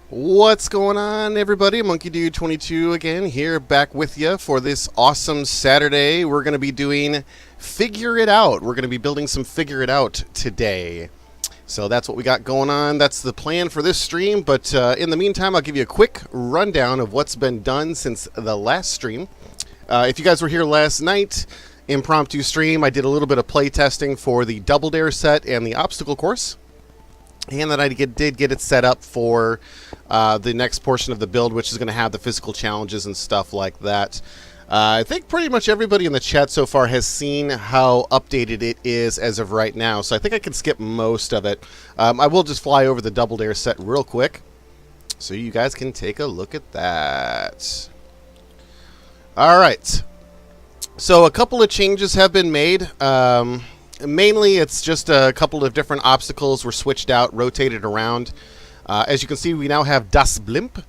What's going on, everybody? Monkey Dude 22 again, here back with you for this awesome Saturday. We're going to be doing Figure It Out. We're going to be building some Figure It Out today. So that's what we got going on. That's the plan for this stream. But in the meantime, I'll give you a quick rundown of what's been done since the last stream. If you guys were here last night, impromptu stream, I did a little bit of play testing for the Double Dare set and the obstacle course. And then I did get it set up for the next portion of the build, which is going to have the physical challenges and stuff like that. I think pretty much everybody in the chat so far has seen how updated it is as of right now, so I think I can skip most of it. I will just fly over the Double Dare set real quick, so you guys can take a look at that. Alright, so a couple of changes have been made. Mainly, it's just a couple of different obstacles were switched out, rotated around. As you can see, we now have Das Blimp.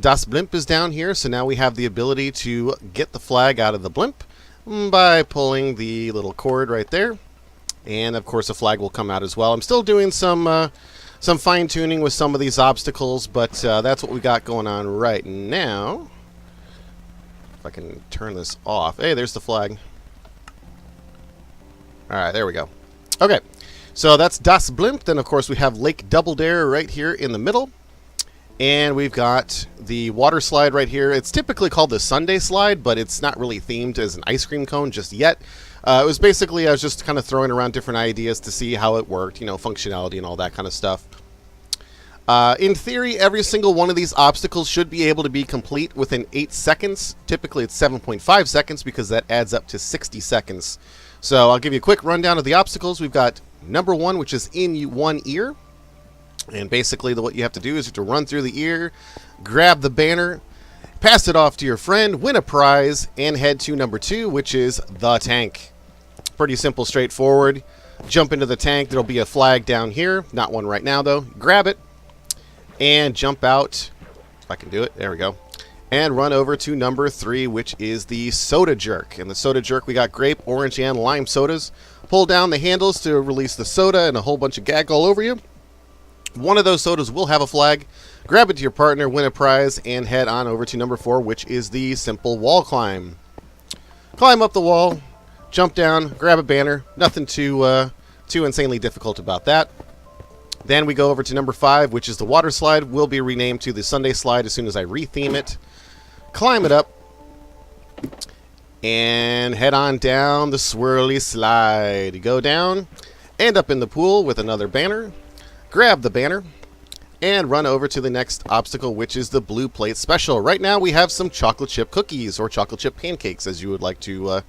Das Blimp is down here, so now we have the ability to get the flag out of the blimp by pulling the little cord right there. And, of course, a flag will come out as well. I'm still doing some fine-tuning with some of these obstacles, but that's what we got going on right now. If I can turn this off. Hey, there's the flag. Alright, there we go. Okay, so that's Das Blimp. Then, of course, we have Lake Double Dare right here in the middle. And we've got the Waterslide right here. It's typically called the Sunday Slide, but it's not really themed as an ice cream cone just yet. It was basically, I was just kind of throwing around different ideas to see how it worked, you know, functionality and all that kind of stuff. In theory, every single one of these obstacles should be able to be complete within 8 seconds. Typically, it's 7.5 seconds because that adds up to 60 seconds. So I'll give you a quick rundown of the obstacles. We've got number 1, which is in one ear. And basically what you have to do is you have to run through the ear, grab the banner, pass it off to your friend, win a prize, and head to number 2, which is the tank. Pretty simple, straightforward. Jump into the tank. There'll be a flag down here. Not one right now, though. Grab it and jump out. If I can do it. There we go. And run over to number 3, which is the Soda Jerk. And the Soda Jerk, we got grape, orange, and lime sodas. Pull down the handles to release the soda and a whole bunch of gag all over you. One of those sodas will have a flag. Grab it to your partner, win a prize, and head on over to number 4, which is the Simple Wall Climb. Climb up the wall, jump down, grab a banner. Nothing too insanely difficult about that. Then we go over to number 5, which is the Water Slide. Will be renamed to the Sunday Slide as soon as I retheme it. Climb it up and head on down the swirly slide. You go down, end up in the pool with another banner, grab the banner, and run over to the next obstacle, which is the Blue Plate Special. Right now we have some chocolate chip cookies, or chocolate chip pancakes as you would like to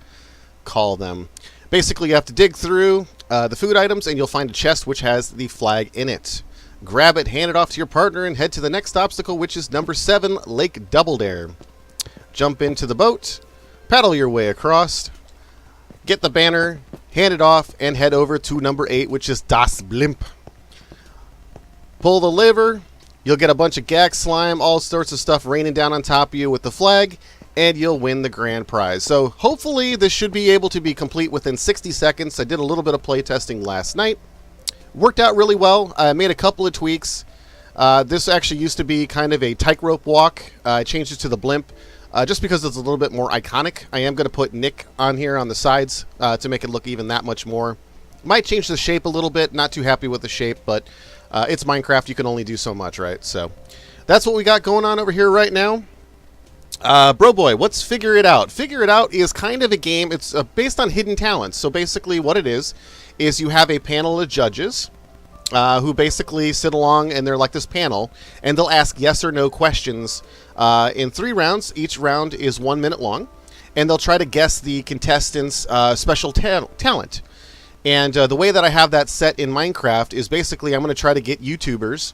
call them. Basically you have to dig through the food items and you'll find a chest which has the flag in it. Grab it, hand it off to your partner, and head to the next obstacle, which is number 7, Lake Double Dare. Jump into the boat, paddle your way across, get the banner, hand it off, and head over to number 8, which is Das Blimp. Pull the lever, you'll get a bunch of gag slime, all sorts of stuff raining down on top of you with the flag, and you'll win the grand prize. So hopefully this should be able to be complete within 60 seconds. I did a little bit of play testing last night. Worked out really well. I made a couple of tweaks. This actually used to be kind of a tightrope walk. I changed it to the blimp. Just because it's a little bit more iconic. I am going to put Nick on here on the sides to make it look even that much more. Might change the shape a little bit. Not too happy with the shape, but it's Minecraft. You can only do so much, right? So that's what we got going on over here right now. Bro boy, what's Figure It Out? Figure It Out is kind of a game. It's based on hidden talents. So basically what it is you have a panel of judges who basically sit along, and they're like this panel, and they'll ask yes or no questions in 3 rounds. Each round is 1 minute long, and they'll try to guess the contestant's special talent. And the way that I have that set in Minecraft is basically I'm going to try to get YouTubers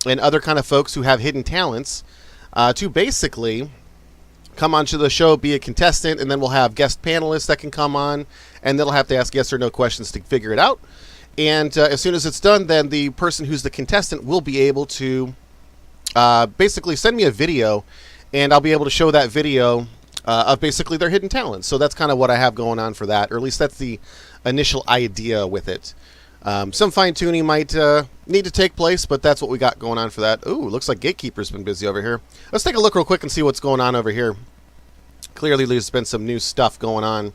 and other kind of folks who have hidden talents to basically come onto the show, be a contestant, and then we'll have guest panelists that can come on, and they'll have to ask yes or no questions to figure it out. And as soon as it's done, then the person who's the contestant will be able to basically send me a video, and I'll be able to show that video of basically their hidden talents. So that's kind of what I have going on for that, or at least that's the initial idea with it. Some fine-tuning might need to take place, but that's what we got going on for that. Ooh, looks like Gatekeeper's been busy over here. Let's take a look real quick and see what's going on over here. Clearly, there's been some new stuff going on.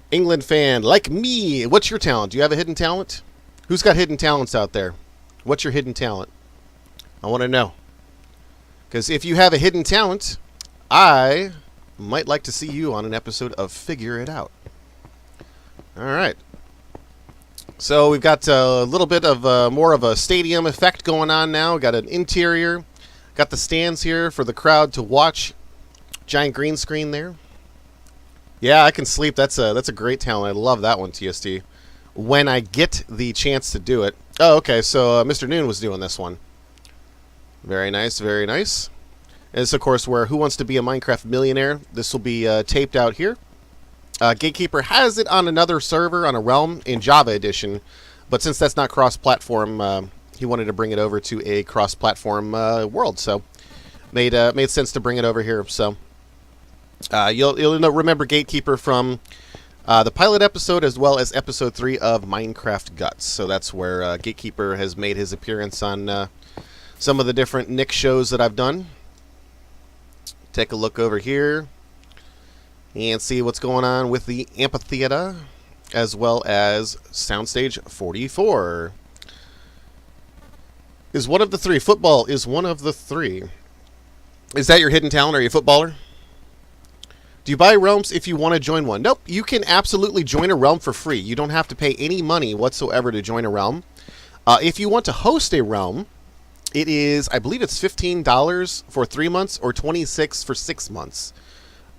England fan, like me. What's your talent? Do you have a hidden talent? Who's got hidden talents out there? What's your hidden talent? I want to know. Because if you have a hidden talent, I might like to see you on an episode of Figure It Out. All right. So we've got a little bit of more of a stadium effect going on now. Got an interior. Got the stands here for the crowd to watch. Giant green screen there. Yeah, I can sleep. That's a great talent. I love that one, TST. When I get the chance to do it. Oh, okay. So Mr. Noon was doing this one. Very nice, very nice. And this, of course, where Who Wants to Be a Minecraft Millionaire. This will be taped out here. Gatekeeper has it on another server, on a Realm, in Java Edition. But since that's not cross-platform, he wanted to bring it over to a cross-platform world. So made sense to bring it over here. So you'll remember Gatekeeper from the pilot episode as well as episode 3 of Minecraft Guts. So that's where Gatekeeper has made his appearance on some of the different Nick shows that I've done. Take a look over here and see what's going on with the amphitheater as well as Soundstage 44. Is one of the three. Football is one of the three. Is that your hidden talent? Are you a footballer? Do you buy realms if you want to join one? Nope. You can absolutely join a realm for free. You don't have to pay any money whatsoever to join a realm. If you want to host a realm, it is, I believe it's $15 for 3 months or $26 for 6 months.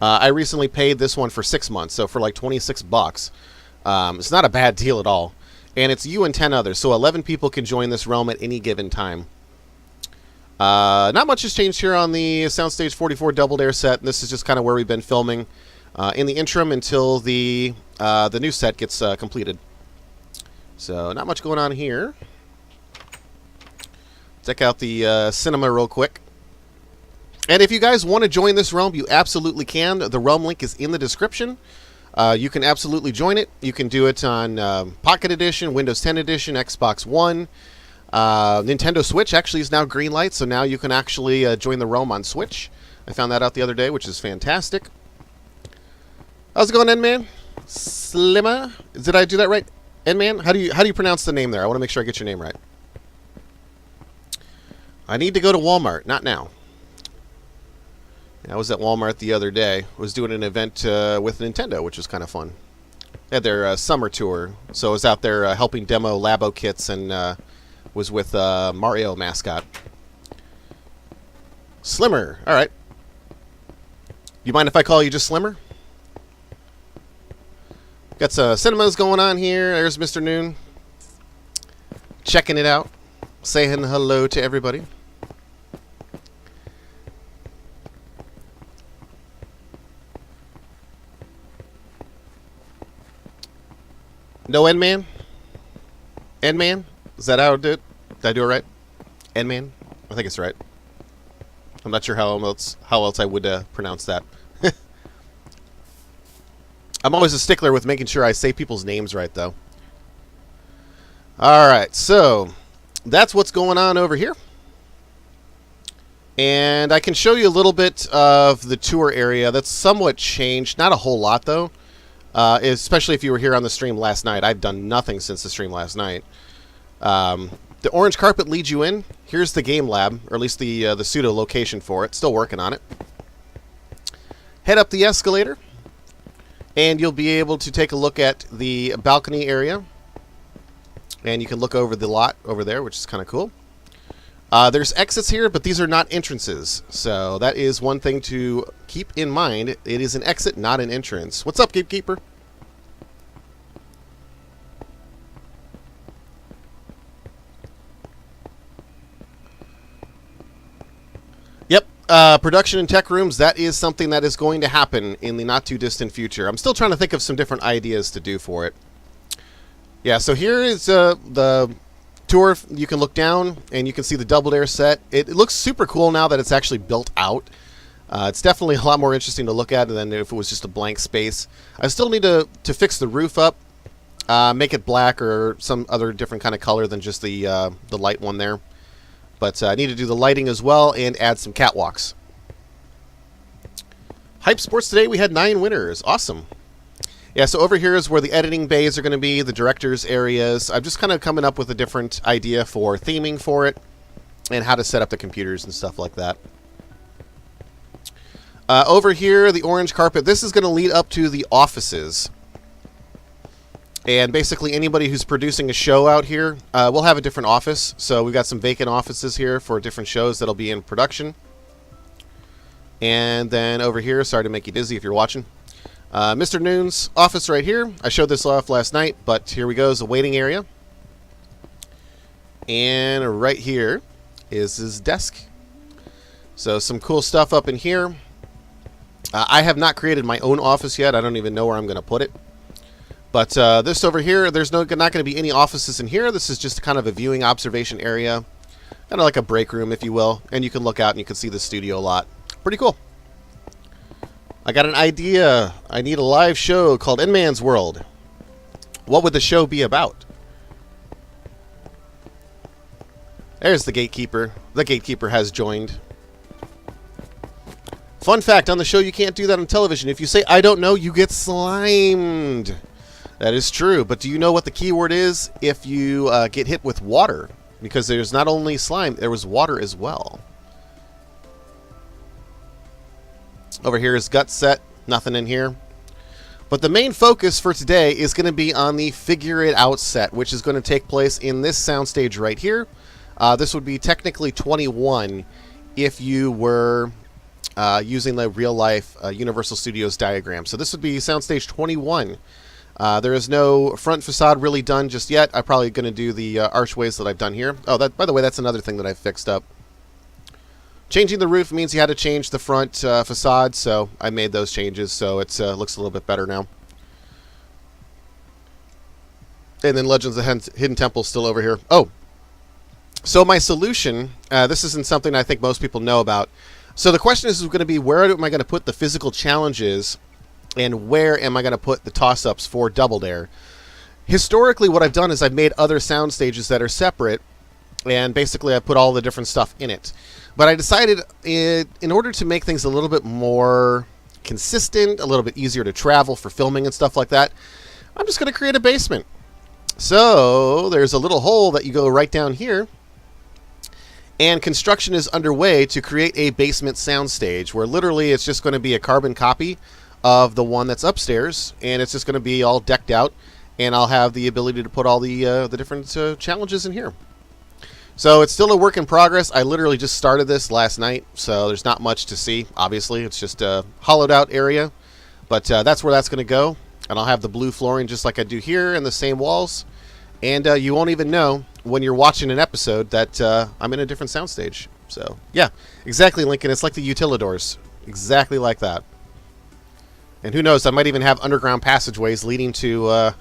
I recently paid this one for 6 months, so for like $26. It's not a bad deal at all. And it's you and 10 others, so 11 people can join this realm at any given time. Not much has changed here on the Soundstage 44 Double Dare set. This is just kind of where we've been filming in the interim until the new set gets completed. So not much going on here. Check out the cinema real quick. And if you guys want to join this realm, you absolutely can. The realm link is in the description. You can absolutely join it. You can do it on Pocket Edition, Windows 10 Edition, Xbox One. Nintendo Switch actually is now green light, so now you can actually join the realm on Switch. I found that out the other day, which is fantastic. How's it going, N-Man? Slimmer? Did I do that right? N-Man? How do you pronounce the name there? I want to make sure I get your name right. I need to go to Walmart. Not now. I was at Walmart the other day. Was doing an event with Nintendo, which was kind of fun. They had their summer tour, so I was out there helping demo Labo kits and was with Mario mascot. Slimmer. All right. You mind if I call you just Slimmer? Got some cinemas going on here. There's Mr. Noon. Checking it out. Saying hello to everybody. No N-Man? N-Man? Is that how I did it? Did I do it right? N-Man? I think it's right. I'm not sure how else I would pronounce that. I'm always a stickler with making sure I say people's names right, though. Alright, so that's what's going on over here. And I can show you a little bit of the tour area. That's somewhat changed. Not a whole lot, though. Especially if you were here on the stream last night. I've done nothing since the stream last night. The orange carpet leads you in. Here's the game lab, or at least the pseudo location for it. Still working on it. Head up the escalator, and you'll be able to take a look at the balcony area. And you can look over the lot over there, which is kind of cool. There's exits here, but these are not entrances. So that is one thing to keep in mind. It is an exit, not an entrance. What's up, Gatekeeper? Yep, production and tech rooms, that is something that is going to happen in the not-too-distant future. I'm still trying to think of some different ideas to do for it. Yeah, so here is the tour. You can look down and you can see the Double Dare set. It looks super cool now that it's actually built out. It's definitely a lot more interesting to look at than if it was just a blank space. I still need to fix the roof up. make it black or some other different kind of color than just the light one there. But I need to do the lighting as well and add some catwalks. Hype Sports today, we had 9 winners. Awesome. Yeah, so over here is where the editing bays are going to be, the director's areas. I'm just kind of coming up with a different idea for theming for it and how to set up the computers and stuff like that. Over here, the orange carpet, this is going to lead up to the offices. And basically anybody who's producing a show out here will have a different office. So we've got some vacant offices here for different shows that'll be in production. And then over here, sorry to make you dizzy if you're watching, Mr. Noon's office right here. I showed this off last night, but here we go, is a waiting area. And right here is his desk. So some cool stuff up in here. I have not created my own office yet. I don't even know where I'm going to put it. But this over here, there's not going to be any offices in here. This is just kind of a viewing observation area. Kind of like a break room, if you will. And you can look out and you can see the studio a lot. Pretty cool. I got an idea. I need a live show called Endman's World. What would the show be about? There's the Gatekeeper. The Gatekeeper has joined. Fun fact, on the show you can't do that on television. If you say, I don't know, you get slimed. That is true, but do you know what the keyword is if you get hit with water? Because there's not only slime, there was water as well. Over here is gut set, nothing in here. But the main focus for today is going to be on the Figure It Out set, which is going to take place in this soundstage right here. This would be technically 21 if you were using the real-life Universal Studios diagram. So this would be soundstage 21. There is no front facade really done just yet. I'm probably going to do the archways that I've done here. Oh, by the way, that's another thing that I've fixed up. Changing the roof means you had to change the front facade, so I made those changes, so it looks a little bit better now. And then Legends of Hidden Temple still over here. Oh, so my solution, this isn't something I think most people know about. So the question is going to be, where am I going to put the physical challenges, and where am I going to put the toss-ups for Double Dare? Historically, what I've done is I've made other sound stages that are separate, and basically I put all the different stuff in it. But I decided, in order to make things a little bit more consistent, a little bit easier to travel for filming and stuff like that, I'm just going to create a basement. So there's a little hole that you go right down here, and construction is underway to create a basement soundstage where literally it's just going to be a carbon copy of the one that's upstairs, and it's just going to be all decked out, and I'll have the ability to put all the different challenges in here. So it's still a work in progress. I literally just started this last night, so there's not much to see. Obviously, it's just a hollowed out area, but that's where that's going to go, and I'll have the blue flooring just like I do here and the same walls, and you won't even know when you're watching an episode that I'm in a different soundstage. So yeah, exactly, Lincoln. It's like the Utilidors, exactly like that. And who knows, I might even have underground passageways leading to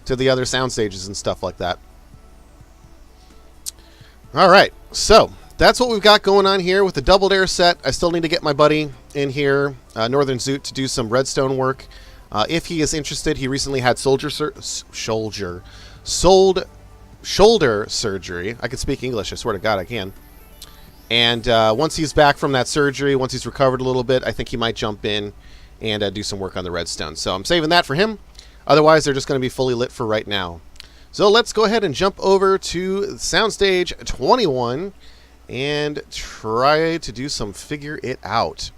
to the other sound stages and stuff like that. Alright, so that's what we've got going on here with the Double Dare set. I still need to get my buddy in here, Northern Zoot, to do some redstone work. If he is interested, he recently had shoulder surgery. I can speak English, I swear to God I can. And once he's back from that surgery, once he's recovered a little bit, I think he might jump in and do some work on the redstone. So I'm saving that for him. Otherwise, they're just going to be fully lit for right now. So let's go ahead and jump over to Soundstage 21 and try to do some Figure It Out.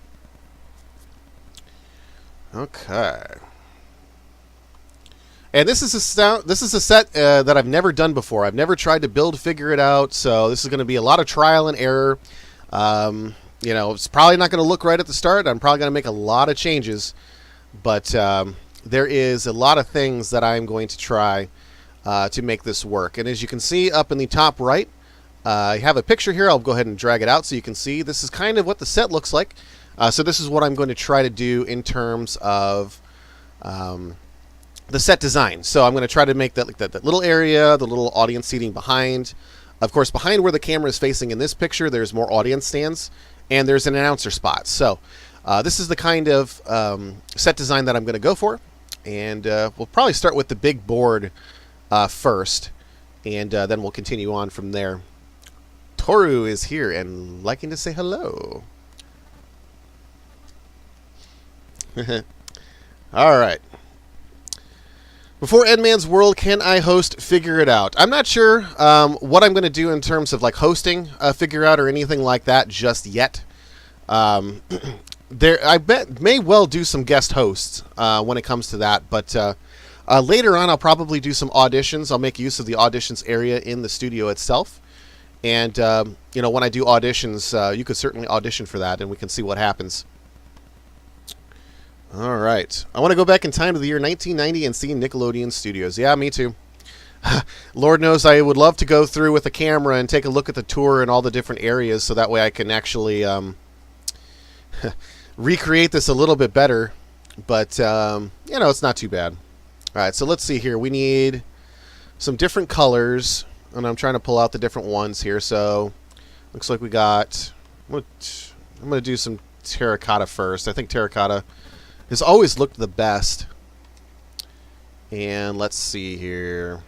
Okay. And this is a set that I've never done before. I've never tried to build Figure It Out, so this is going to be a lot of trial and error. You know, it's probably not going to look right at the start. I'm probably going to make a lot of changes, but there is a lot of things that I'm going to try to make this work. And as you can see up in the top right, I have a picture here. I'll go ahead and drag it out so you can see. This is kind of what the set looks like. So this is what I'm going to try to do in terms of the set design. So I'm going to try to make that, like that little area, the little audience seating behind. Of course, behind where the camera is facing in this picture, there's more audience stands, and there's an announcer spot. So this is the kind of set design that I'm going to go for. And we'll probably start with the big board first, and then we'll continue on from there. Toru is here and liking to say hello. All right. Before Edman's World, can I host Figure It Out? I'm not sure what I'm going to do in terms of like hosting Figure Out or anything like that just yet. I bet may well do some guest hosts when it comes to that, but later on I'll probably do some auditions. I'll make use of the auditions area in the studio itself. And, when I do auditions, you could certainly audition for that, and we can see what happens. All right. I want to go back in time to the year 1990 and see Nickelodeon Studios. Yeah, me too. Lord knows I would love to go through with a camera and take a look at the tour and all the different areas so that way I can actually recreate this a little bit better. But, it's not too bad. All right, so let's see here. We need some different colors, and I'm trying to pull out the different ones here. So looks like we got... I'm going to do some terracotta first. I think terracotta has always looked the best. And let's see here.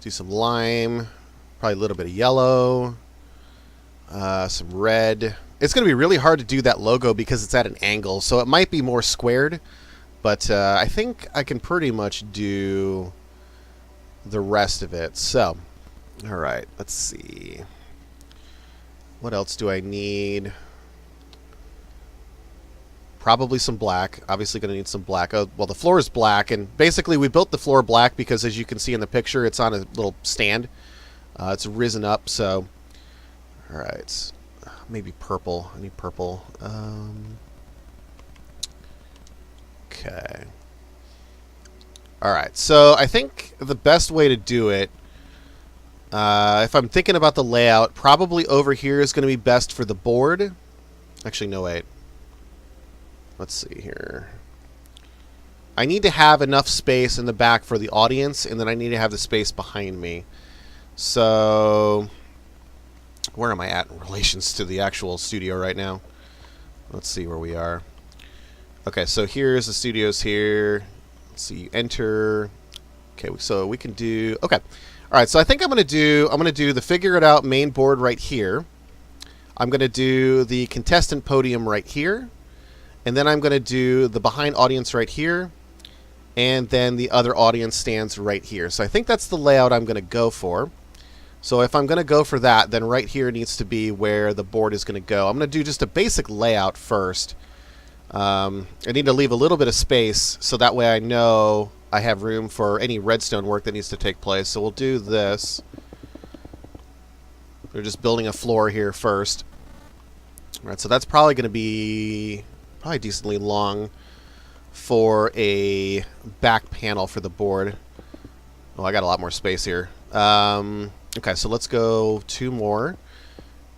Do some lime. Probably a little bit of yellow. Some red. It's going to be really hard to do that logo because it's at an angle. So it might be more squared. But I think I can pretty much do the rest of it. So, all right. Let's see. What else do I need? Probably some black. Obviously going to need some black. Oh, well, the floor is black, and basically we built the floor black because, as you can see in the picture, it's on a little stand. It's risen up, so... All right. Maybe purple. I need purple. Okay. All right. So I think the best way to do it, if I'm thinking about the layout, probably over here is going to be best for the board. Actually, no, wait. Let's see here. I need to have enough space in the back for the audience, and then I need to have the space behind me. So, where am I at in relations to the actual studio right now? Let's see where we are. Okay, so here's the studios here. Let's see, enter. Okay, so we can do... Okay. All right, so I think I'm going to do the Figure It Out main board right here. I'm going to do the Contestant Podium right here. And then I'm going to do the behind audience right here, and then the other audience stands right here. So I think that's the layout I'm going to go for. So if I'm going to go for that, then right here needs to be where the board is going to go. I'm going to do just a basic layout first. I need to leave a little bit of space so that way I know I have room for any redstone work that needs to take place. So we'll do this. We're just building a floor here first. All right, so that's probably going to be... probably decently long for a back panel for the board. Oh, I got a lot more space here. Okay, so let's go 2 more.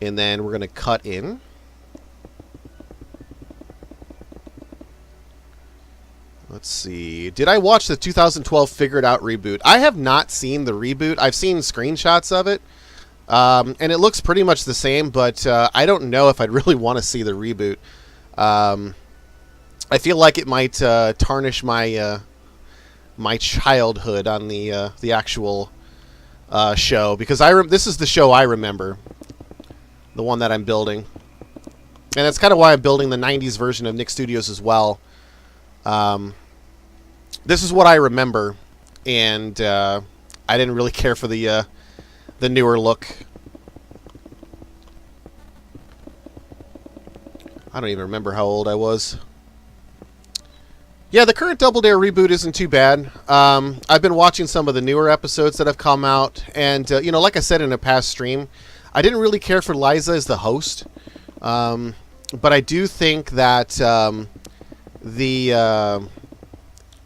And then we're going to cut in. Let's see. Did I watch the 2012 Figure It Out reboot? I have not seen the reboot. I've seen screenshots of it. And it looks pretty much the same, but I don't know if I'd really want to see the reboot. I feel like it might tarnish my my childhood on the actual show, because this is the show I remember, the one that I'm building, and that's kind of why I'm building the '90s version of Nick Studios as well. This is what I remember, and I didn't really care for the newer look. I don't even remember how old I was. Yeah, the current Double Dare reboot isn't too bad. I've been watching some of the newer episodes that have come out, and like I said in a past stream, I didn't really care for Liza as the host, but I do think that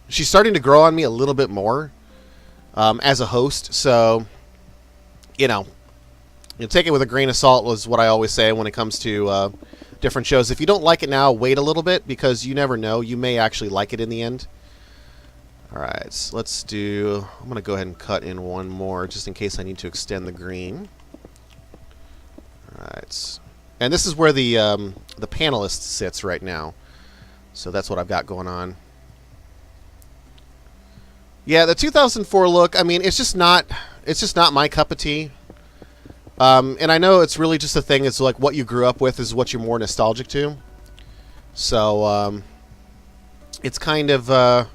she's starting to grow on me a little bit more as a host. So, take it with a grain of salt was what I always say when it comes to different shows. If you don't like it now, wait a little bit, because you never know. You may actually like it in the end. All right, so let's do... I'm going to go ahead and cut in one more just in case I need to extend the green. All right. And this is where the panelist sits right now. So that's what I've got going on. Yeah, the 2004 look, I mean, it's just not my cup of tea. And I know it's really just a thing. It's like what you grew up with is what you're more nostalgic to. So it's kind of,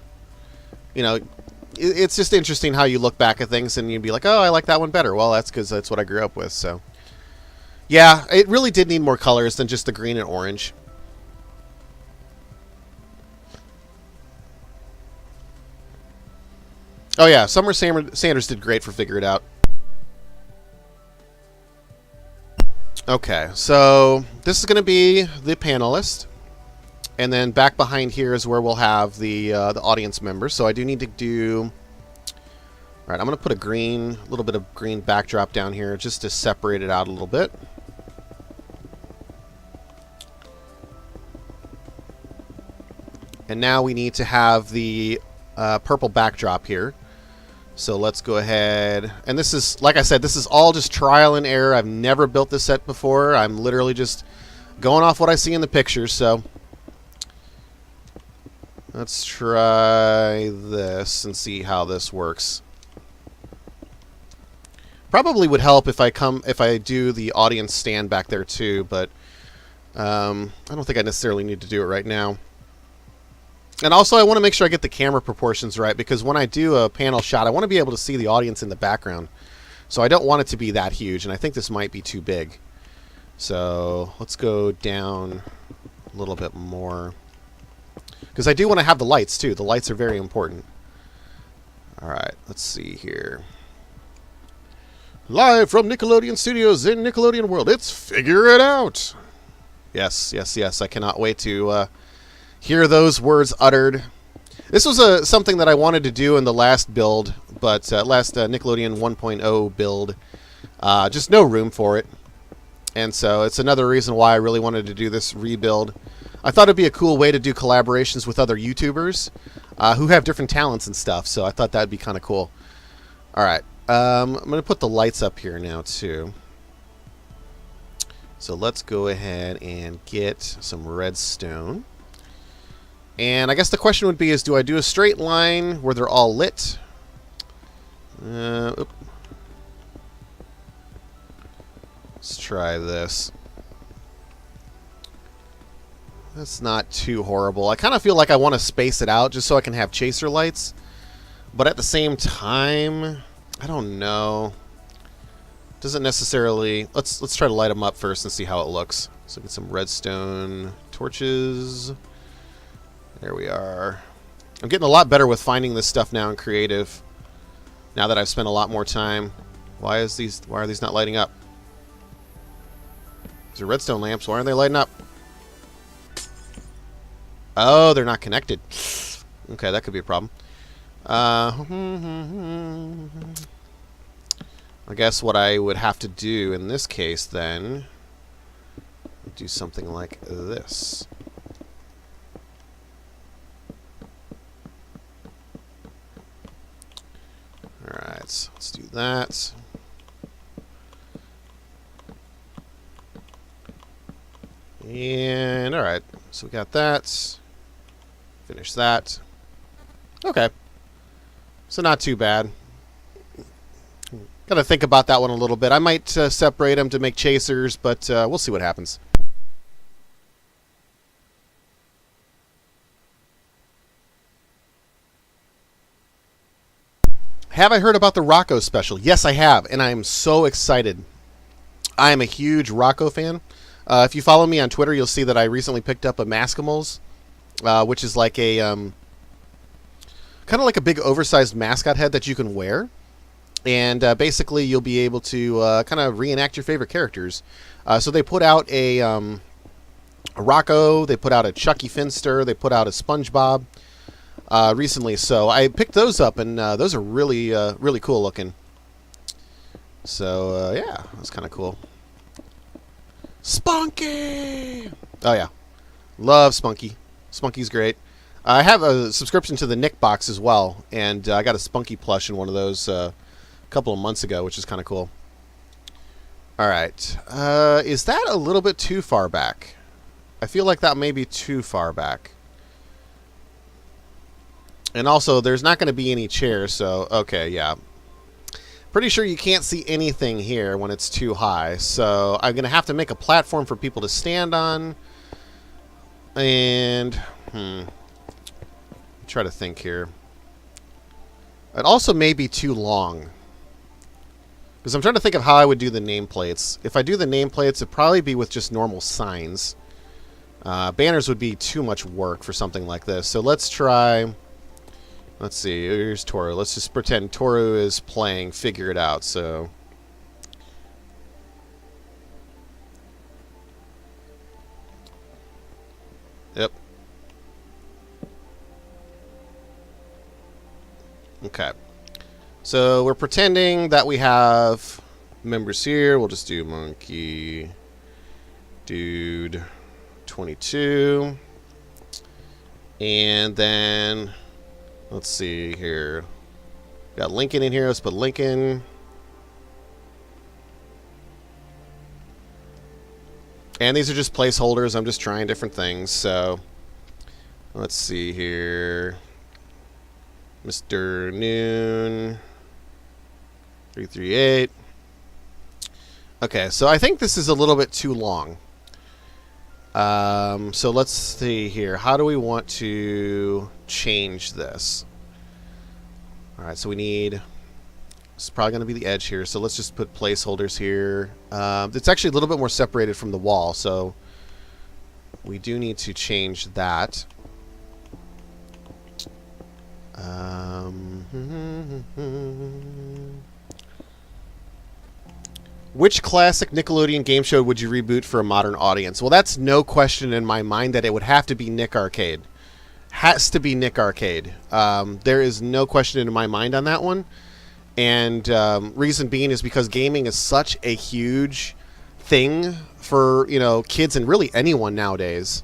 you know, it's just interesting how you look back at things and you'd be like, oh, I like that one better. Well, that's because that's what I grew up with. So yeah, it really did need more colors than just the green and orange. Oh yeah, Summer Sanders did great for Figure It Out. Okay, so this is going to be the panelist, and then back behind here is where we'll have the audience members. So I do need to do. All right, I'm going to put a little bit of green backdrop down here just to separate it out a little bit. And now we need to have the purple backdrop here. So let's go ahead. And this is, like I said, this is all just trial and error. I've never built this set before. I'm literally just going off what I see in the pictures. So let's try this and see how this works. Probably would help if I do the audience stand back there too, but I don't think I necessarily need to do it right now. And also, I want to make sure I get the camera proportions right, because when I do a panel shot, I want to be able to see the audience in the background. So I don't want it to be that huge, and I think this might be too big. So let's go down a little bit more. Because I do want to have the lights, too. The lights are very important. All right, let's see here. Live from Nickelodeon Studios in Nickelodeon World, it's Figure It Out! Yes, yes, yes, I cannot wait to hear those words uttered. This was something that I wanted to do in the last build, but last Nickelodeon 1.0 build, just no room for it. And so it's another reason why I really wanted to do this rebuild. I thought it'd be a cool way to do collaborations with other YouTubers who have different talents and stuff, so I thought that'd be kind of cool. Alright, I'm going to put the lights up here now, too. So let's go ahead and get some redstone. And I guess the question would be is, do I do a straight line where they're all lit? Let's try this. That's not too horrible. I kind of feel like I want to space it out just so I can have chaser lights. But at the same time, I don't know. Doesn't necessarily... Let's try to light them up first and see how it looks. So get some redstone torches. There we are. I'm getting a lot better with finding this stuff now in creative. Now that I've spent a lot more time. Why are these not lighting up? These are redstone lamps. Why aren't they lighting up? Oh, they're not connected. Okay, that could be a problem. I guess what I would have to do in this case then, do something like this. Alright, so let's do that. And alright, so we got that. Finish that. Okay. So not too bad. Got to think about that one a little bit. I might separate them to make chasers, but we'll see what happens. Have I heard about the Rocco special? Yes, I have, and I am so excited. I am a huge Rocco fan. If you follow me on Twitter, you'll see that I recently picked up a Maskimals, which is like a kind of like a big oversized mascot head that you can wear. And basically, you'll be able to kind of reenact your favorite characters. So they put out a Rocco, they put out a Chucky Finster, they put out a SpongeBob recently. So I picked those up, and those are really, really cool looking. So yeah, that's kind of cool. Spunky! Oh yeah, love Spunky. Spunky's great. I have a subscription to the Nick box as well, and I got a Spunky plush in one of those a couple of months ago, which is kind of cool. Alright, is that a little bit too far back? I feel like that may be too far back. And also, there's not going to be any chairs, so, okay, yeah. Pretty sure you can't see anything here when it's too high, so I'm going to have to make a platform for people to stand on. And, try to think here. It also may be too long. Because I'm trying to think of how I would do the nameplates. If I do the nameplates, it'd probably be with just normal signs. Banners would be too much work for something like this. So let's try... Let's see, here's Toru. Let's just pretend Toru is playing Figure It Out, so... Yep. Okay. So we're pretending that we have members here. We'll just do Monkey Dude 22. And then... Let's see here. Got Lincoln in here. Let's put Lincoln. And these are just placeholders. I'm just trying different things. So let's see here. Mr. Noon. 338. Okay, so I think this is a little bit too long. So let's see here. How do we want to change this? Alright, so we need... It's probably going to be the edge here, so let's just put placeholders here. It's actually a little bit more separated from the wall, so we do need to change that. Which classic Nickelodeon game show would you reboot for a modern audience? Well, that's no question in my mind that it would have to be Nick Arcade. Has to be Nick Arcade. There is no question in my mind on that one. And reason being is because gaming is such a huge thing for, you know, kids and really anyone nowadays.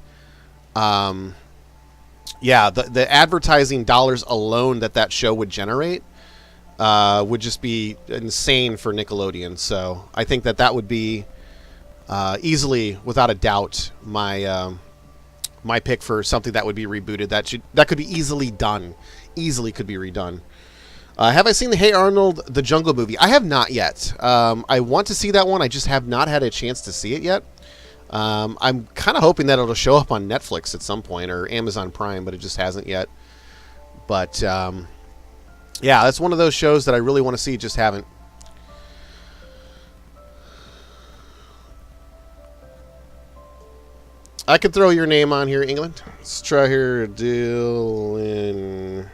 Yeah, the advertising dollars alone that show would generate would just be insane for Nickelodeon. So I think that would be easily, without a doubt, my my pick for something that would be rebooted. That could be easily done. Easily could be redone. Have I seen the Hey Arnold, the Jungle movie? I have not yet. I want to see that one. I just have not had a chance to see it yet. I'm kind of hoping that it'll show up on Netflix at some point or Amazon Prime, but it just hasn't yet. But yeah, that's one of those shows that I really want to see, just haven't. I could throw your name on here, England. Let's try here, Dylan.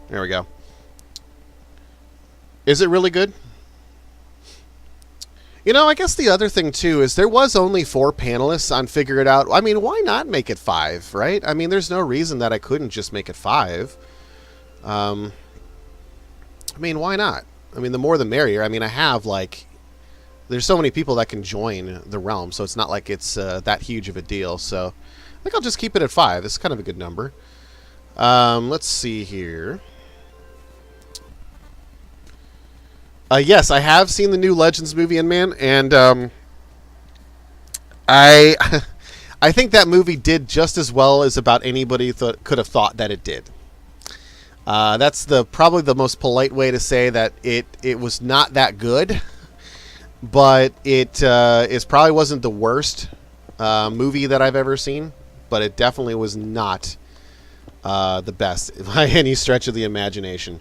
There we go. Is it really good? You know, I guess the other thing, too, is there was only 4 panelists on Figure It Out. I mean, why not make it 5, right? I mean, there's no reason that I couldn't just make it 5. I mean, why not? I mean, the more the merrier. I mean, I have, like... There's so many people that can join the realm, so it's not like it's that huge of a deal. So I think I'll just keep it at 5. It's kind of a good number. Let's see here. Yes, I have seen the new Legends movie, man, and I I think that movie did just as well as about anybody could have thought that it did. That's probably the most polite way to say that it was not that good, but it probably wasn't the worst movie that I've ever seen, but it definitely was not the best by any stretch of the imagination.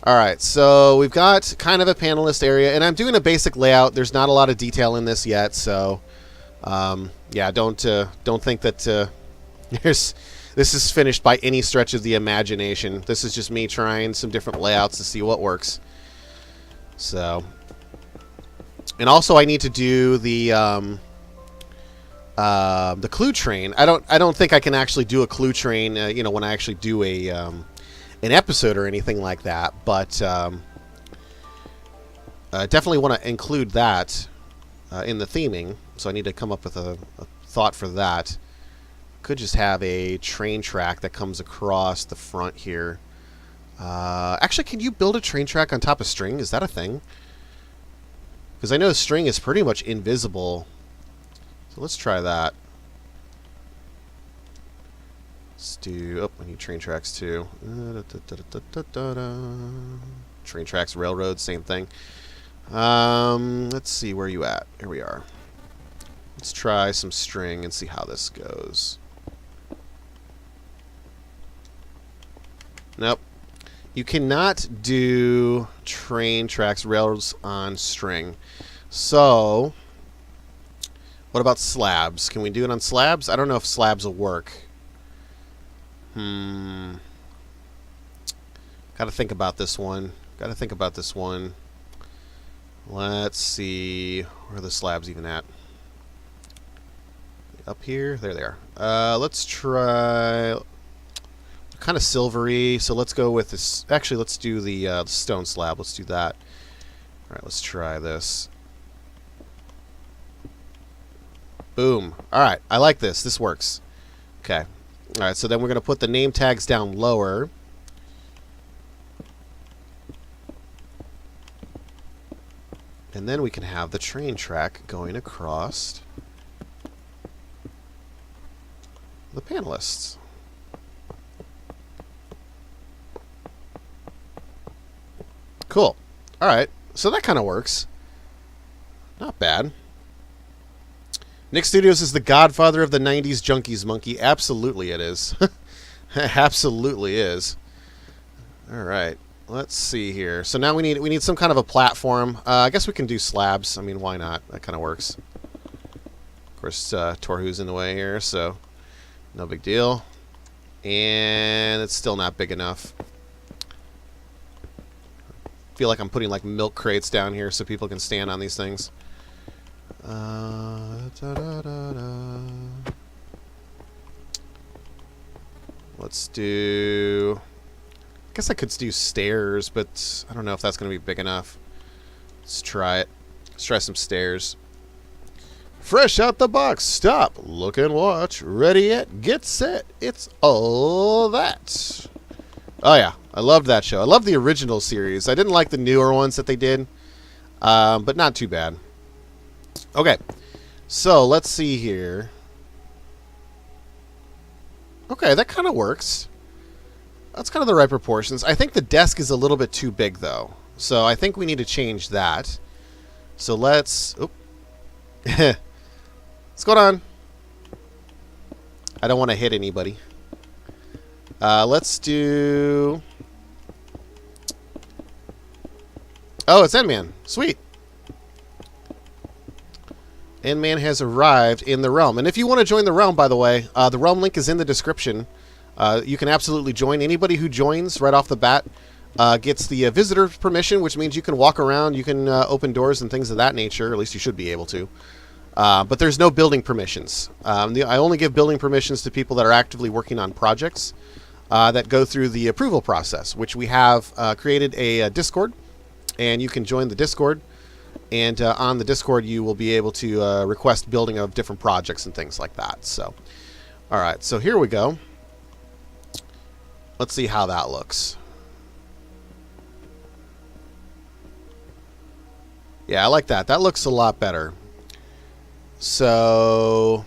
Alright, so we've got kind of a panelist area, and I'm doing a basic layout. There's not a lot of detail in this yet, so yeah, don't think that this is finished by any stretch of the imagination. This is just me trying some different layouts to see what works. So, and also I need to do the clue train. I don't think I can actually do a clue train, you know, when I actually do an episode or anything like that, but I definitely want to include that in the theming, so I need to come up with a thought for that. Could just have a train track that comes across the front here. Actually, can you build a train track on top of string? Is that a thing? Because I know string is pretty much invisible. So let's try that. Let's do... Oh, I need train tracks too. Train tracks, railroads, same thing. Let's see, where are you at? Here we are. Let's try some string and see how this goes. Nope. You cannot do train tracks, rails on string. So, what about slabs? Can we do it on slabs? I don't know if slabs will work. Gotta think about this one. Let's see. Where are the slabs even at? Up here? There they are. Let's try... Kind of silvery, so let's go with this. Actually, let's do the stone slab. Let's do that. Alright, let's try this. Boom. Alright, I like this. This works. Okay. Alright, so then we're going to put the name tags down lower. And then we can have the train track going across the panelists. Cool. Alright, so that kind of works. Not bad. Nick Studios is the godfather of the 90s junkies monkey. Absolutely it is. Absolutely is. Alright, let's see here. So now we need some kind of a platform. I guess we can do slabs. I mean, why not? That kind of works. Of course, Torhu's in the way here, so no big deal. And it's still not big enough. Feel like I'm putting like milk crates down here so people can stand on these things. Let's do... I guess I could do stairs, but I don't know if that's going to be big enough. Let's try it. Let's try some stairs. Fresh out the box. Stop. Look and watch. Ready yet? Get set. It's all that. Oh yeah, I loved that show. I love the original series. I didn't like the newer ones that they did, but not too bad. Okay, so let's see here. Okay, that kind of works. That's kind of the right proportions. I think the desk is a little bit too big, though. So I think we need to change that. So let's... Oop. What's going on? I don't want to hit anybody. Let's do... Oh, it's N-Man. Sweet. N-Man has arrived in the realm. And if you want to join the realm, by the way, the realm link is in the description. You can absolutely join. Anybody who joins right off the bat gets the visitor permission, which means you can walk around, you can open doors and things of that nature. At least you should be able to. But there's no building permissions. I only give building permissions to people that are actively working on projects that go through the approval process, which we have created a Discord, and you can join the Discord. And on the Discord, you will be able to request building of different projects and things like that. So, all right, so here we go. Let's see how that looks. Yeah, I like that. That looks a lot better. So,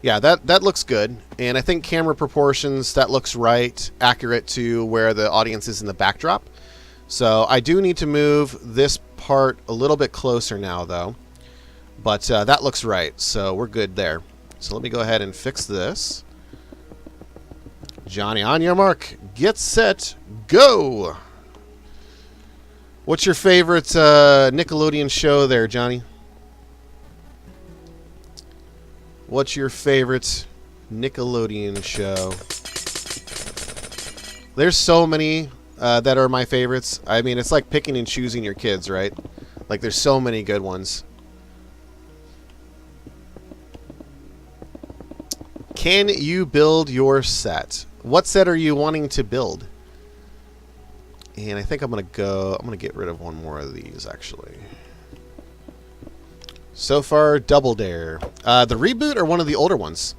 yeah, that looks good. And I think camera proportions, that looks right, accurate to where the audience is in the backdrop. So I do need to move this part a little bit closer now, though. But that looks right, so we're good there. So let me go ahead and fix this. Johnny, on your mark, get set, go! What's your favorite Nickelodeon show there, Johnny? What's your favorite Nickelodeon show? There's so many that are my favorites. I mean, it's like picking and choosing your kids, right? Like, there's so many good ones. Can you build your set? What set are you wanting to build? And I think I'm going to get rid of one more of these, actually. So far, Double Dare. The reboot or one of the older ones?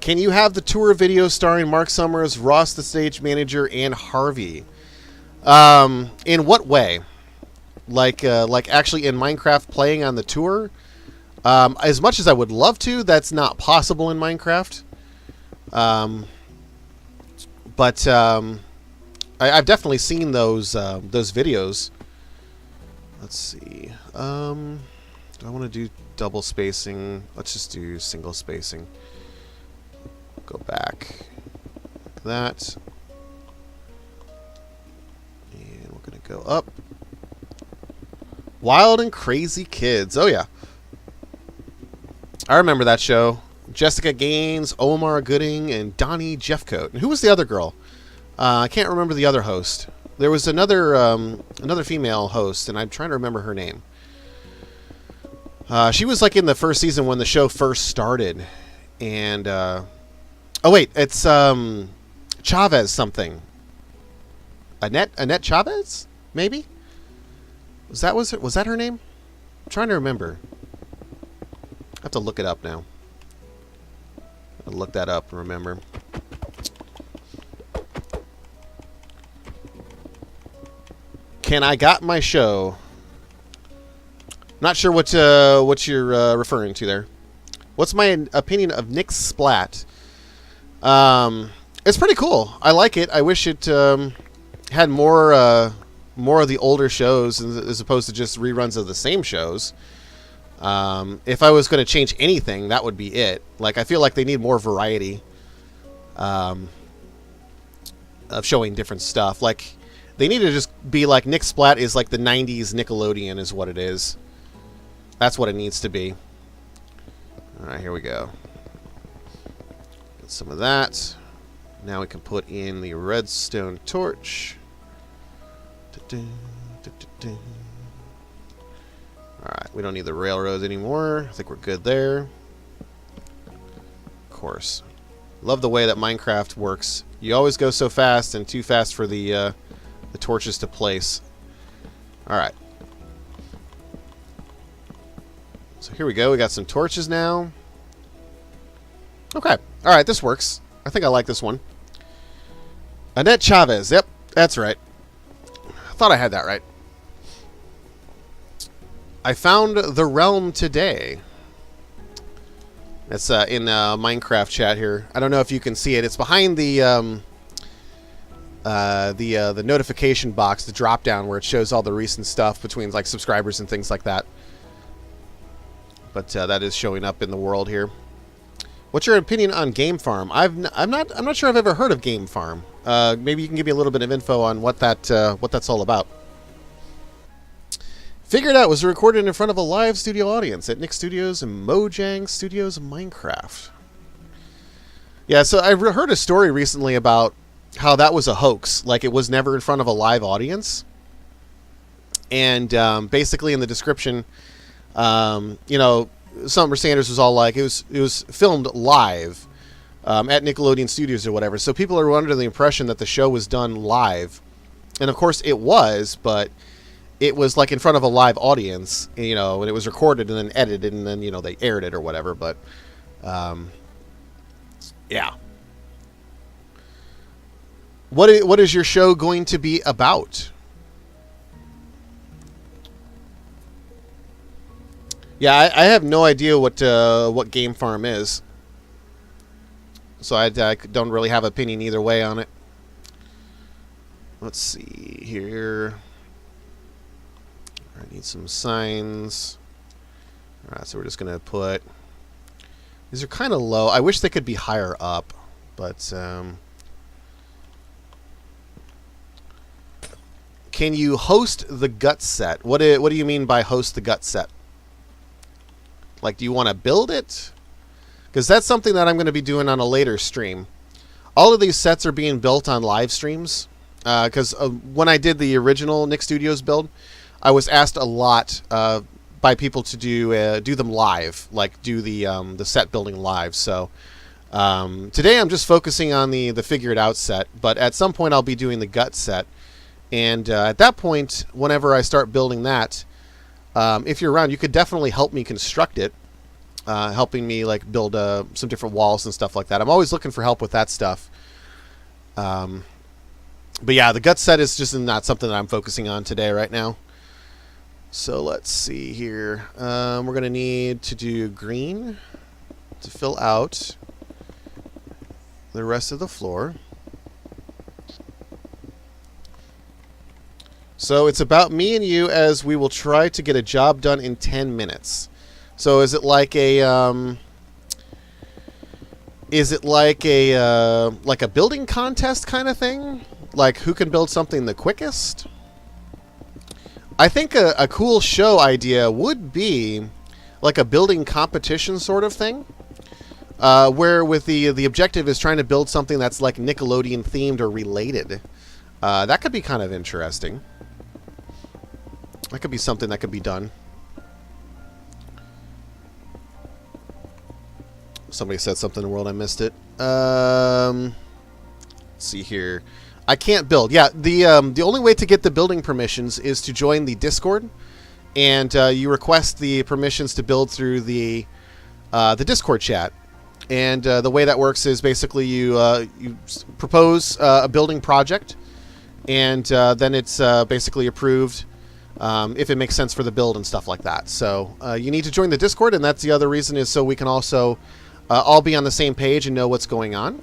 Can you have the tour video starring Mark Summers, Ross the stage manager, and Harvey? In what way? Like actually in Minecraft playing on the tour? As much as I would love to, that's not possible in Minecraft. But I've definitely seen those videos. Let's see. Do I want to do double spacing? Let's just do single spacing. Go back. Like that. And we're going to go up. Wild and Crazy Kids. Oh, yeah. I remember that show. Jessica Gaines, Omar Gooding, and Donnie Jeffcoat. And who was the other girl? I can't remember the other host. There was another female host, and I'm trying to remember her name. She was like in the first season when the show first started. And, oh wait, it's Chavez something. Annette Chavez? Maybe? Was that her name? I'm trying to remember. I have to look it up now. I'll look that up and remember. Can I got my show? Not sure what you're referring to there. What's my opinion of Nick's Splat? It's pretty cool. I like it. I wish it had more of the older shows as opposed to just reruns of the same shows. If I was going to change anything, that would be it. Like, I feel like they need more variety of showing different stuff. Like, they need to just be like Nick Splat is like the 90s Nickelodeon is what it is. That's what it needs to be. Alright, here we go. Get some of that. Now we can put in the redstone torch. Alright, we don't need the railroads anymore. I think we're good there. Of course. Love the way that Minecraft works. You always go so fast and too fast for the torches to place. Alright. So here we go. We got some torches now. Okay. Alright, this works. I think I like this one. Annette Chavez. Yep, that's right. I thought I had that right. I found the realm today. It's in Minecraft chat here. I don't know if you can see it. It's behind the notification box, the drop down where it shows all the recent stuff between like subscribers and things like that. But that is showing up in the world here. What's your opinion on Game Farm? I'm not sure I've ever heard of Game Farm. Maybe you can give me a little bit of info on what that's all about. Figured Out was recorded in front of a live studio audience at Nick Studios and Mojang Studios Minecraft. Yeah, so I heard a story recently about how that was a hoax. Like, it was never in front of a live audience. And basically in the description, you know, Summer Sanders was all like, it was filmed live at Nickelodeon Studios or whatever. So people are under the impression that the show was done live. And of course it was, but it was like in front of a live audience, you know, and it was recorded and then edited and then, you know, they aired it or whatever. But, yeah. What is your show going to be about? Yeah, I have no idea what Game Farm is. So I don't really have an opinion either way on it. Let's see here. I need some signs. Alright, so we're just going to put... These are kind of low. I wish they could be higher up, but... Can you host the gut set? What do you mean by host the gut set? Like, do you want to build it? Because that's something that I'm going to be doing on a later stream. All of these sets are being built on live streams. Because when I did the original Nick Studios build, I was asked a lot by people to do them live, like do the set building live. So today I'm just focusing on the Figure It Out set, but at some point I'll be doing the gut set. And at that point, whenever I start building that, if you're around, you could definitely help me construct it, helping me like build some different walls and stuff like that. I'm always looking for help with that stuff. But yeah, the gut set is just not something that I'm focusing on today right now. So let's see here. We're going to need to do green to fill out the rest of the floor. So it's about me and you, as we will try to get a job done in 10 minutes. So is it like a like a building contest kind of thing? Like who can build something the quickest? I think a cool show idea would be like a building competition sort of thing, where with the objective is trying to build something that's like Nickelodeon themed or related. That could be kind of interesting. That could be something that could be done. Somebody said something in the world, I missed it. Let's see here. I can't build. Yeah, the only way to get the building permissions is to join the Discord, and you request the permissions to build through the Discord chat. And the way that works is basically you propose a building project, and then it's basically approved if it makes sense for the build and stuff like that. So you need to join the Discord, and that's the other reason, is so we can also all be on the same page and know what's going on.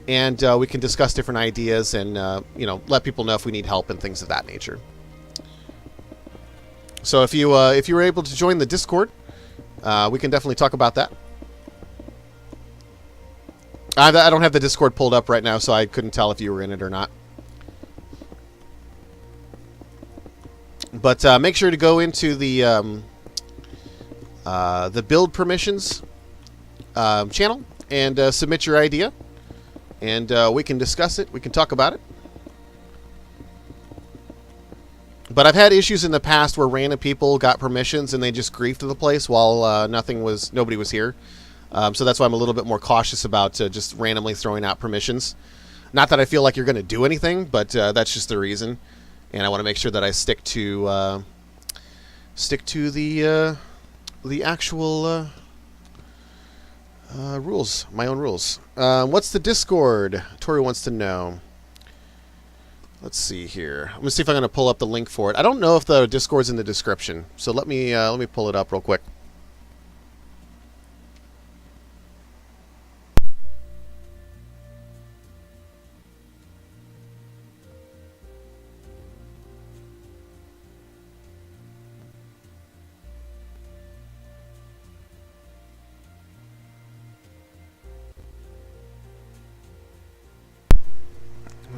And we can discuss different ideas and, you know, let people know if we need help and things of that nature. So if you were able to join the Discord, we can definitely talk about that. I don't have the Discord pulled up right now, so I couldn't tell if you were in it or not. But make sure to go into the build permissions channel and submit your idea. And we can discuss it. We can talk about it. But I've had issues in the past where random people got permissions and they just griefed the place while nobody was here. So that's why I'm a little bit more cautious about just randomly throwing out permissions. Not that I feel like you're going to do anything, but that's just the reason. And I want to make sure that I stick to the actual rules, my own rules. What's the Discord? Tori wants to know. Let's see here. I'm gonna see if I'm gonna pull up the link for it. I don't know if the Discord's in the description, so let me pull it up real quick.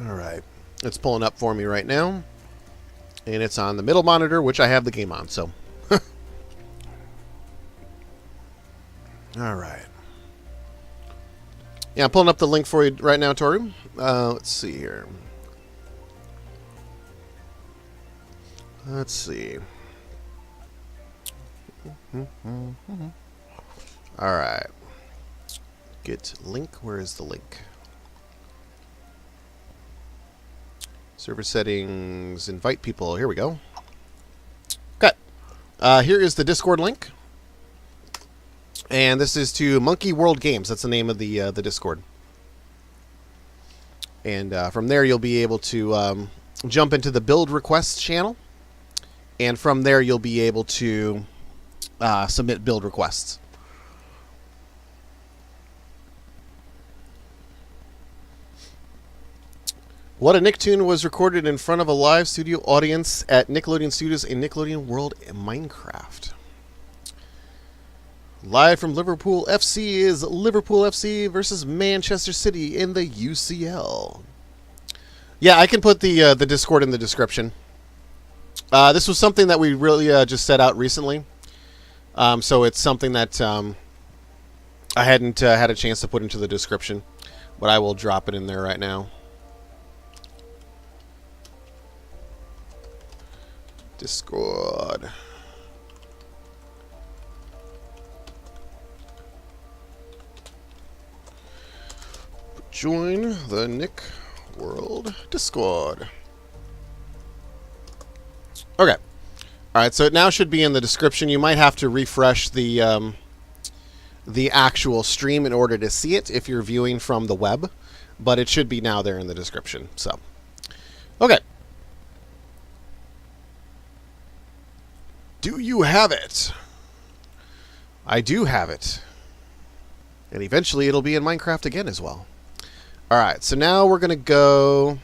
Alright, it's pulling up for me right now, and it's on the middle monitor, which I have the game on, so. Alright. Yeah, I'm pulling up the link for you right now, Tori. Let's see here. Let's see. Alright. Get link. Where is the link? Server settings, invite people. Here we go. Okay. Here is the Discord link. And this is to Monkey World Games. That's the name of the Discord. And from there, you'll be able to jump into the build requests channel. And from there, you'll be able to submit build requests. What a Nicktoon was recorded in front of a live studio audience at Nickelodeon Studios in Nickelodeon World in Minecraft. Live from Liverpool FC is Liverpool FC versus Manchester City in the UCL. Yeah, I can put the Discord in the description. This was something that we really just set out recently. So it's something that I hadn't had a chance to put into the description. But I will drop it in there right now. Discord. Join the Nick World Discord. Okay. Alright, so it now should be in the description. You might have to refresh the actual stream in order to see it if you're viewing from the web. But it should be now there in the description. So, okay. Do you have it? I do have it. And eventually it'll be in Minecraft again as well. Alright, so now we're going to go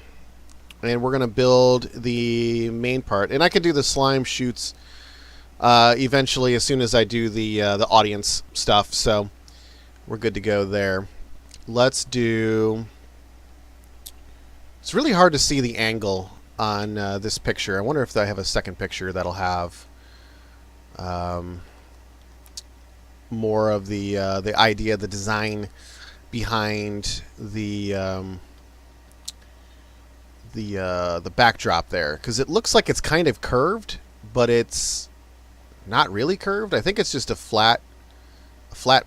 and we're going to build the main part. And I can do the slime shoots eventually as soon as I do the audience stuff. So we're good to go there. Let's do... It's really hard to see the angle on this picture. I wonder if I have a second picture that'll have more of the idea, the design behind the backdrop there, because it looks like it's kind of curved, but it's not really curved. I think it's just a flat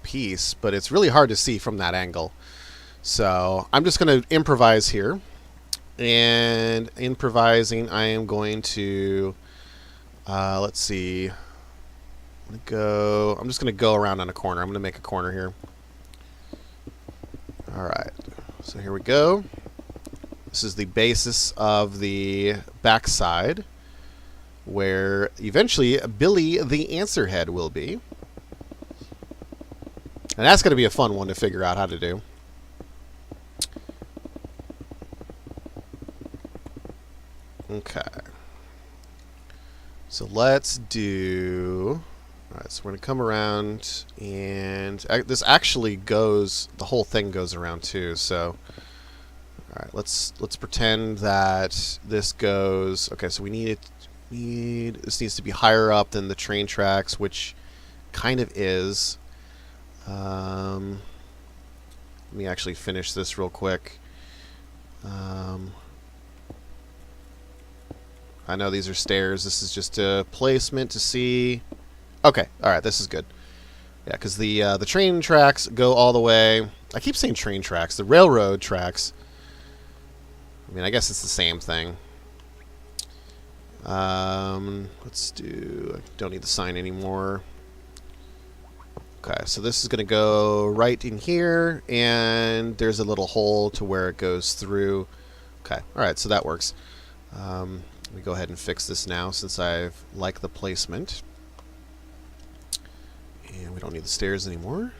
piece, but it's really hard to see from that angle. So I'm just going to improvise here, and improvising, I am going to let's see. I'm just going to go around on a corner. I'm going to make a corner here. Alright, so here we go. This is the basis of the backside, where eventually Billy the Answer Head will be. And that's going to be a fun one to figure out how to do. Okay. So let's do... Alright, so we're going to come around, and this actually goes, the whole thing goes around too, so... Alright, let's pretend that this goes... Okay, so this needs to be higher up than the train tracks, which kind of is. Let me actually finish this real quick. I know these are stairs. This is just a placement to see... Okay, alright, this is good. Yeah, because the train tracks go all the way... I keep saying train tracks. The railroad tracks. I mean, I guess it's the same thing. Let's do... I don't need the sign anymore. Okay, so this is going to go right in here, and there's a little hole to where it goes through. Okay, alright, so that works. Let me go ahead and fix this now, since I like the placement. And we don't need the stairs anymore.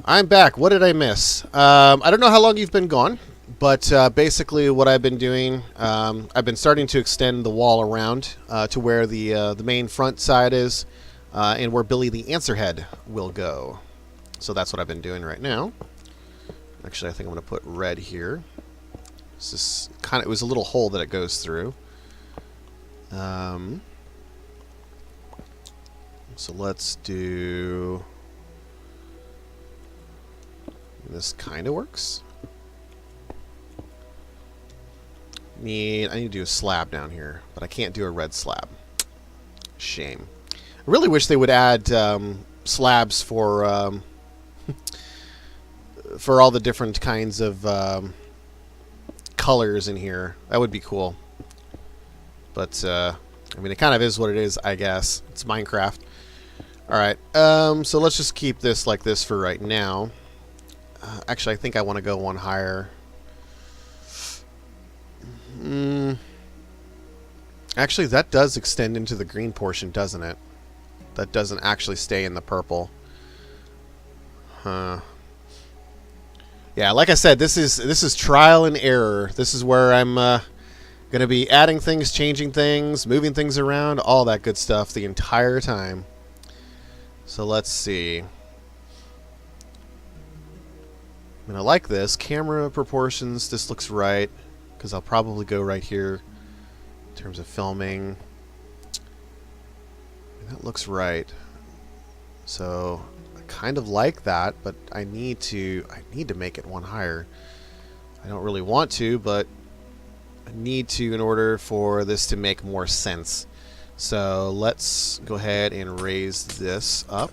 I'm back. What did I miss? I don't know how long you've been gone, but basically what I've been doing, I've been starting to extend the wall around to where the main front side is, and where Billy the Answer Head will go. So that's what I've been doing right now. Actually, I think I'm going to put red here. This it was a little hole that it goes through. So let's do... This kind of works. I need to do a slab down here, but I can't do a red slab. Shame. I really wish they would add slabs for all the different kinds of colors in here. That would be cool. But I mean, it kind of is what it is, I guess. It's Minecraft. Alright, so let's just keep this like this for right now. Actually, I think I want to go one higher. Actually, that does extend into the green portion, doesn't it? That doesn't actually stay in the purple. Huh. Yeah, like I said, this is trial and error. This is where I'm going to be adding things, changing things, moving things around, all that good stuff the entire time. So let's see. I mean, I like this. Camera proportions, this looks right, because I'll probably go right here in terms of filming. That looks right. So I kind of like that, but I need to make it one higher. I don't really want to, but I need to in order for this to make more sense. So let's go ahead and raise this up.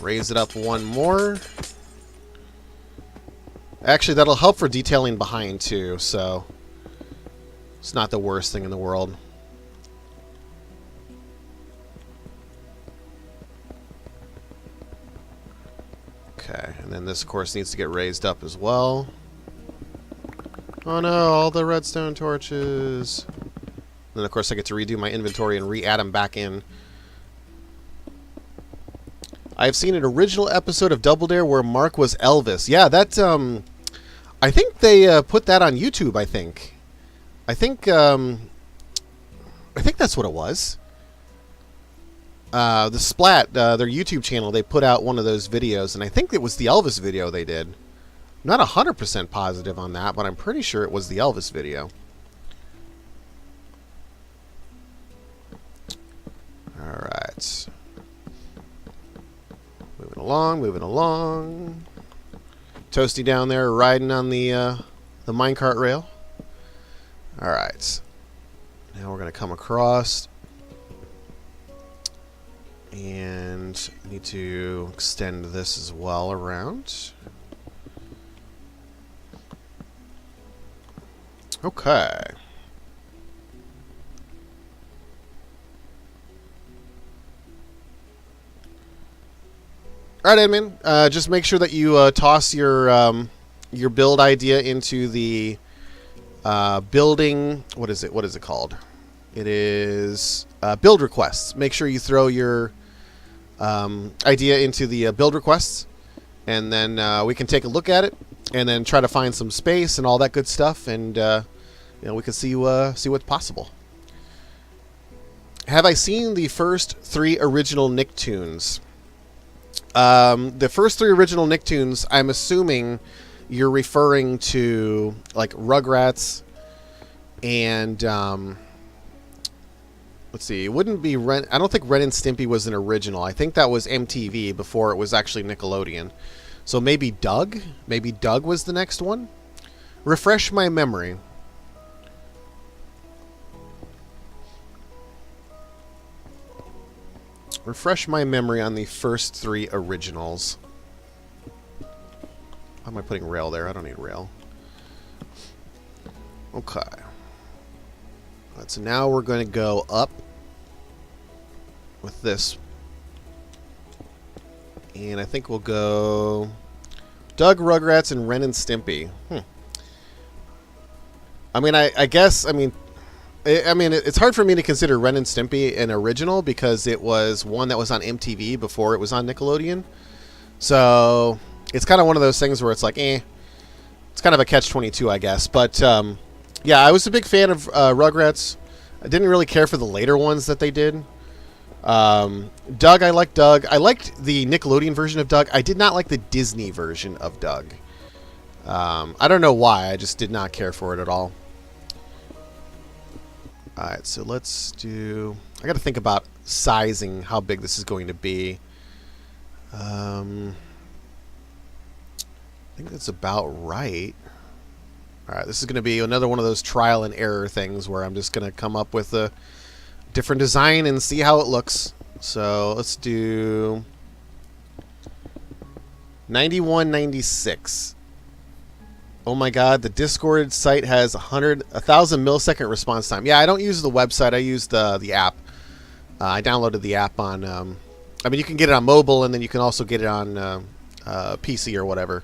Raise it up one more. Actually, that'll help for detailing behind too, so it's not the worst thing in the world. Okay, and then this, of course, needs to get raised up as well. Oh no, all the redstone torches. Then of course I get to redo my inventory and re-add them back in. I've seen an original episode of Double Dare where Mark was Elvis. Yeah, that I think they put that on YouTube, I think. I think that's what it was. The Splat, their YouTube channel, they put out one of those videos, and I think it was the Elvis video they did. I'm not 100% positive on that, but I'm pretty sure it was the Elvis video. Alright. Moving along, moving along. Toasty down there riding on the minecart rail. Alright. Now we're going to come across. And I need to extend this as well around. Okay. All right, admin. Just make sure that you toss your build idea into the building. What is it? What is it called? It is build requests. Make sure you throw your idea into the build requests, and then we can take a look at it, and then try to find some space and all that good stuff, and we can see what's possible. Have I seen the first 3 original Nicktoons? The first 3 original Nicktoons, I'm assuming you're referring to like Rugrats and let's see, it wouldn't be Ren. I don't think Ren and Stimpy was an original. I think that was MTV before it was actually Nickelodeon. So maybe Doug? Maybe Doug was the next one? Refresh my memory. Refresh my memory on the first 3 originals. Why am I putting rail there? I don't need rail. Okay. Right, so now we're going to go up with this. And I think we'll go Doug, Rugrats, and Ren and Stimpy. I mean, I guess, it's hard for me to consider Ren and Stimpy an original because it was one that was on MTV before it was on Nickelodeon. So it's kind of one of those things where it's like, it's kind of a catch-22, I guess. But yeah, I was a big fan of Rugrats. I didn't really care for the later ones that they did. Doug, I liked Doug. I liked the Nickelodeon version of Doug. I did not like the Disney version of Doug. I don't know why. I just did not care for it at all. Alright, so let's do... I gotta think about sizing, how big this is going to be. I think that's about right. Alright, this is going to be another one of those trial and error things where I'm just going to come up with a different design and see how it looks. So let's do 9196. Oh my god, the Discord site has 1,000 millisecond response time. Yeah, I don't use the website. I use the app. I downloaded the app on... you can get it on mobile, and then you can also get it on PC or whatever.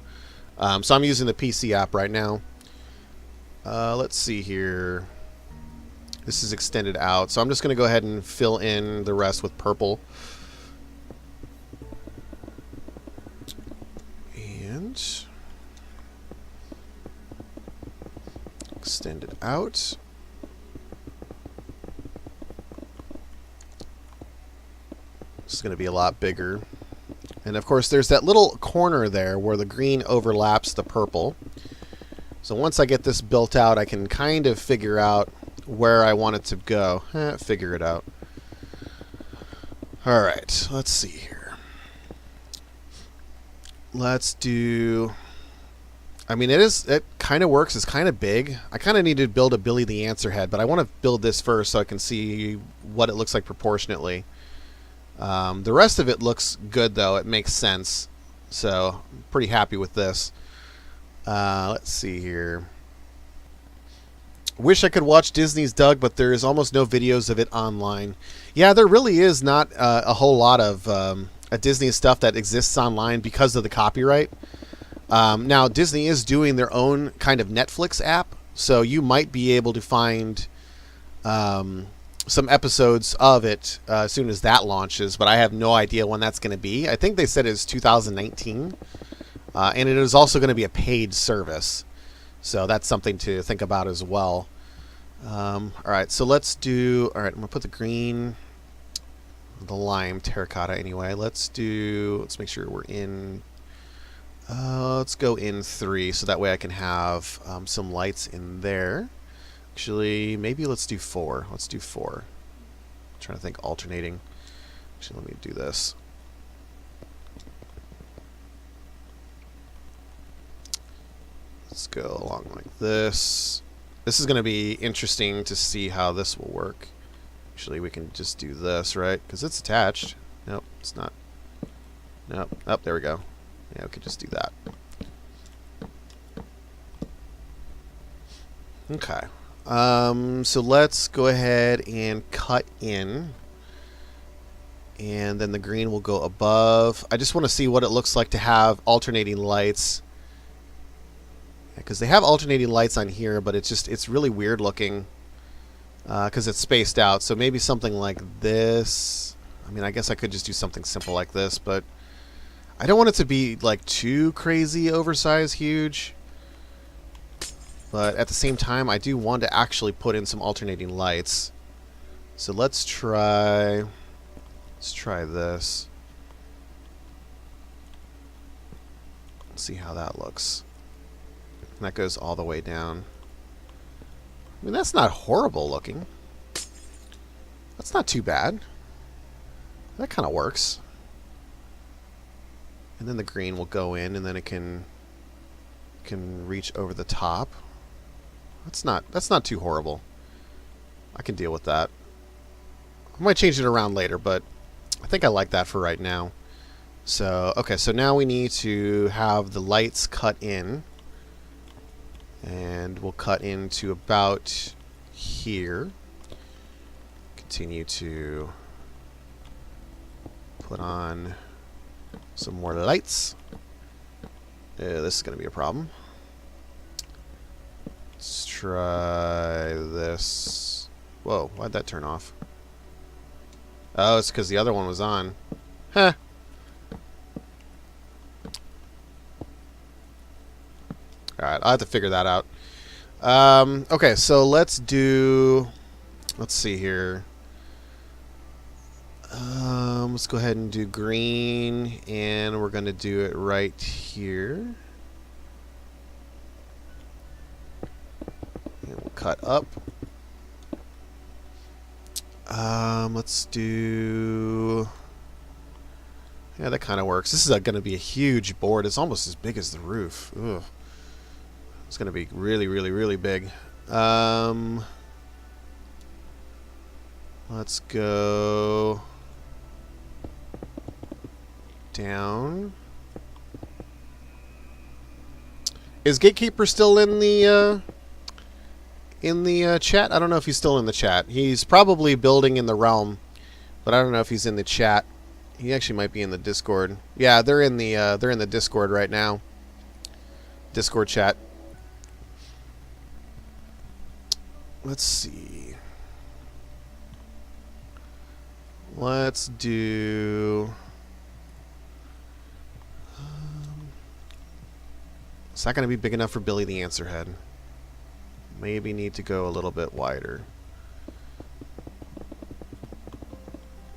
So I'm using the PC app right now. Let's see here. This is extended out. So I'm just going to go ahead and fill in the rest with purple. And... extend it out. This is going to be a lot bigger. And of course there's that little corner there where the green overlaps the purple. So once I get this built out, I can kind of figure out where I want it to go. Figure it out. Alright, let's see here. Let's do... it kind of works. It's kind of big. I kind of need to build a Billy the Answer head, but I want to build this first so I can see what it looks like proportionately. The rest of it looks good, though. It makes sense. So, I'm pretty happy with this. Let's see here. Wish I could watch Disney's Doug, but there's almost no videos of it online. Yeah, there really is not a whole lot of Disney stuff that exists online because of the copyright. Now, Disney is doing their own kind of Netflix app, so you might be able to find some episodes of it as soon as that launches, but I have no idea when that's going to be. I think they said it's 2019, and it is also going to be a paid service, so that's something to think about as well. All right, so let's do... All right, I'm going to put the green, the lime terracotta anyway. Let's make sure we're in... let's go in 3, so that way I can have some lights in there. Actually, maybe let's do 4. Let's do 4. I'm trying to think alternating. Actually, let me do this. Let's go along like this. This is going to be interesting to see how this will work. Actually, we can just do this, right? Because it's attached. Nope, it's not. Nope. Oh, there we go. Yeah, we could just do that. Okay. So let's go ahead and cut in. And then the green will go above. I just want to see what it looks like to have alternating lights. Because they have alternating lights on here, but it's really weird looking. Because it's spaced out. So maybe something like this. I mean, I guess I could just do something simple like this, but I don't want it to be like too crazy, oversized, huge. But at the same time, I do want to actually put in some alternating lights. So let's try this. Let's see how that looks. And that goes all the way down. I mean, that's not horrible looking. That's not too bad. That kind of works. And then the green will go in, and then it can reach over the top. That's not too horrible. I can deal with that. I might change it around later, but I think I like that for right now. So, okay, so now we need to have the lights cut in. And we'll cut into about here. Continue to put on some more lights. This is going to be a problem. Let's try this. Whoa, why'd that turn off? Oh, it's because the other one was on. Huh. Alright, I'll have to figure that out. Okay, so let's see here. Let's go ahead and do green, and we're going to do it right here. And we'll cut up. Let's do... Yeah, that kind of works. This is going to be a huge board. It's almost as big as the roof. Ugh. It's going to be really, really, really big. Let's go down. Is Gatekeeper still in the chat? I don't know if he's still in the chat. He's probably building in the realm, but I don't know if he's in the chat. He actually might be in the Discord. Yeah, they're in the Discord right now. Discord chat. Let's see. Let's do... Is that going to be big enough for Billy the Answerhead? Maybe need to go a little bit wider.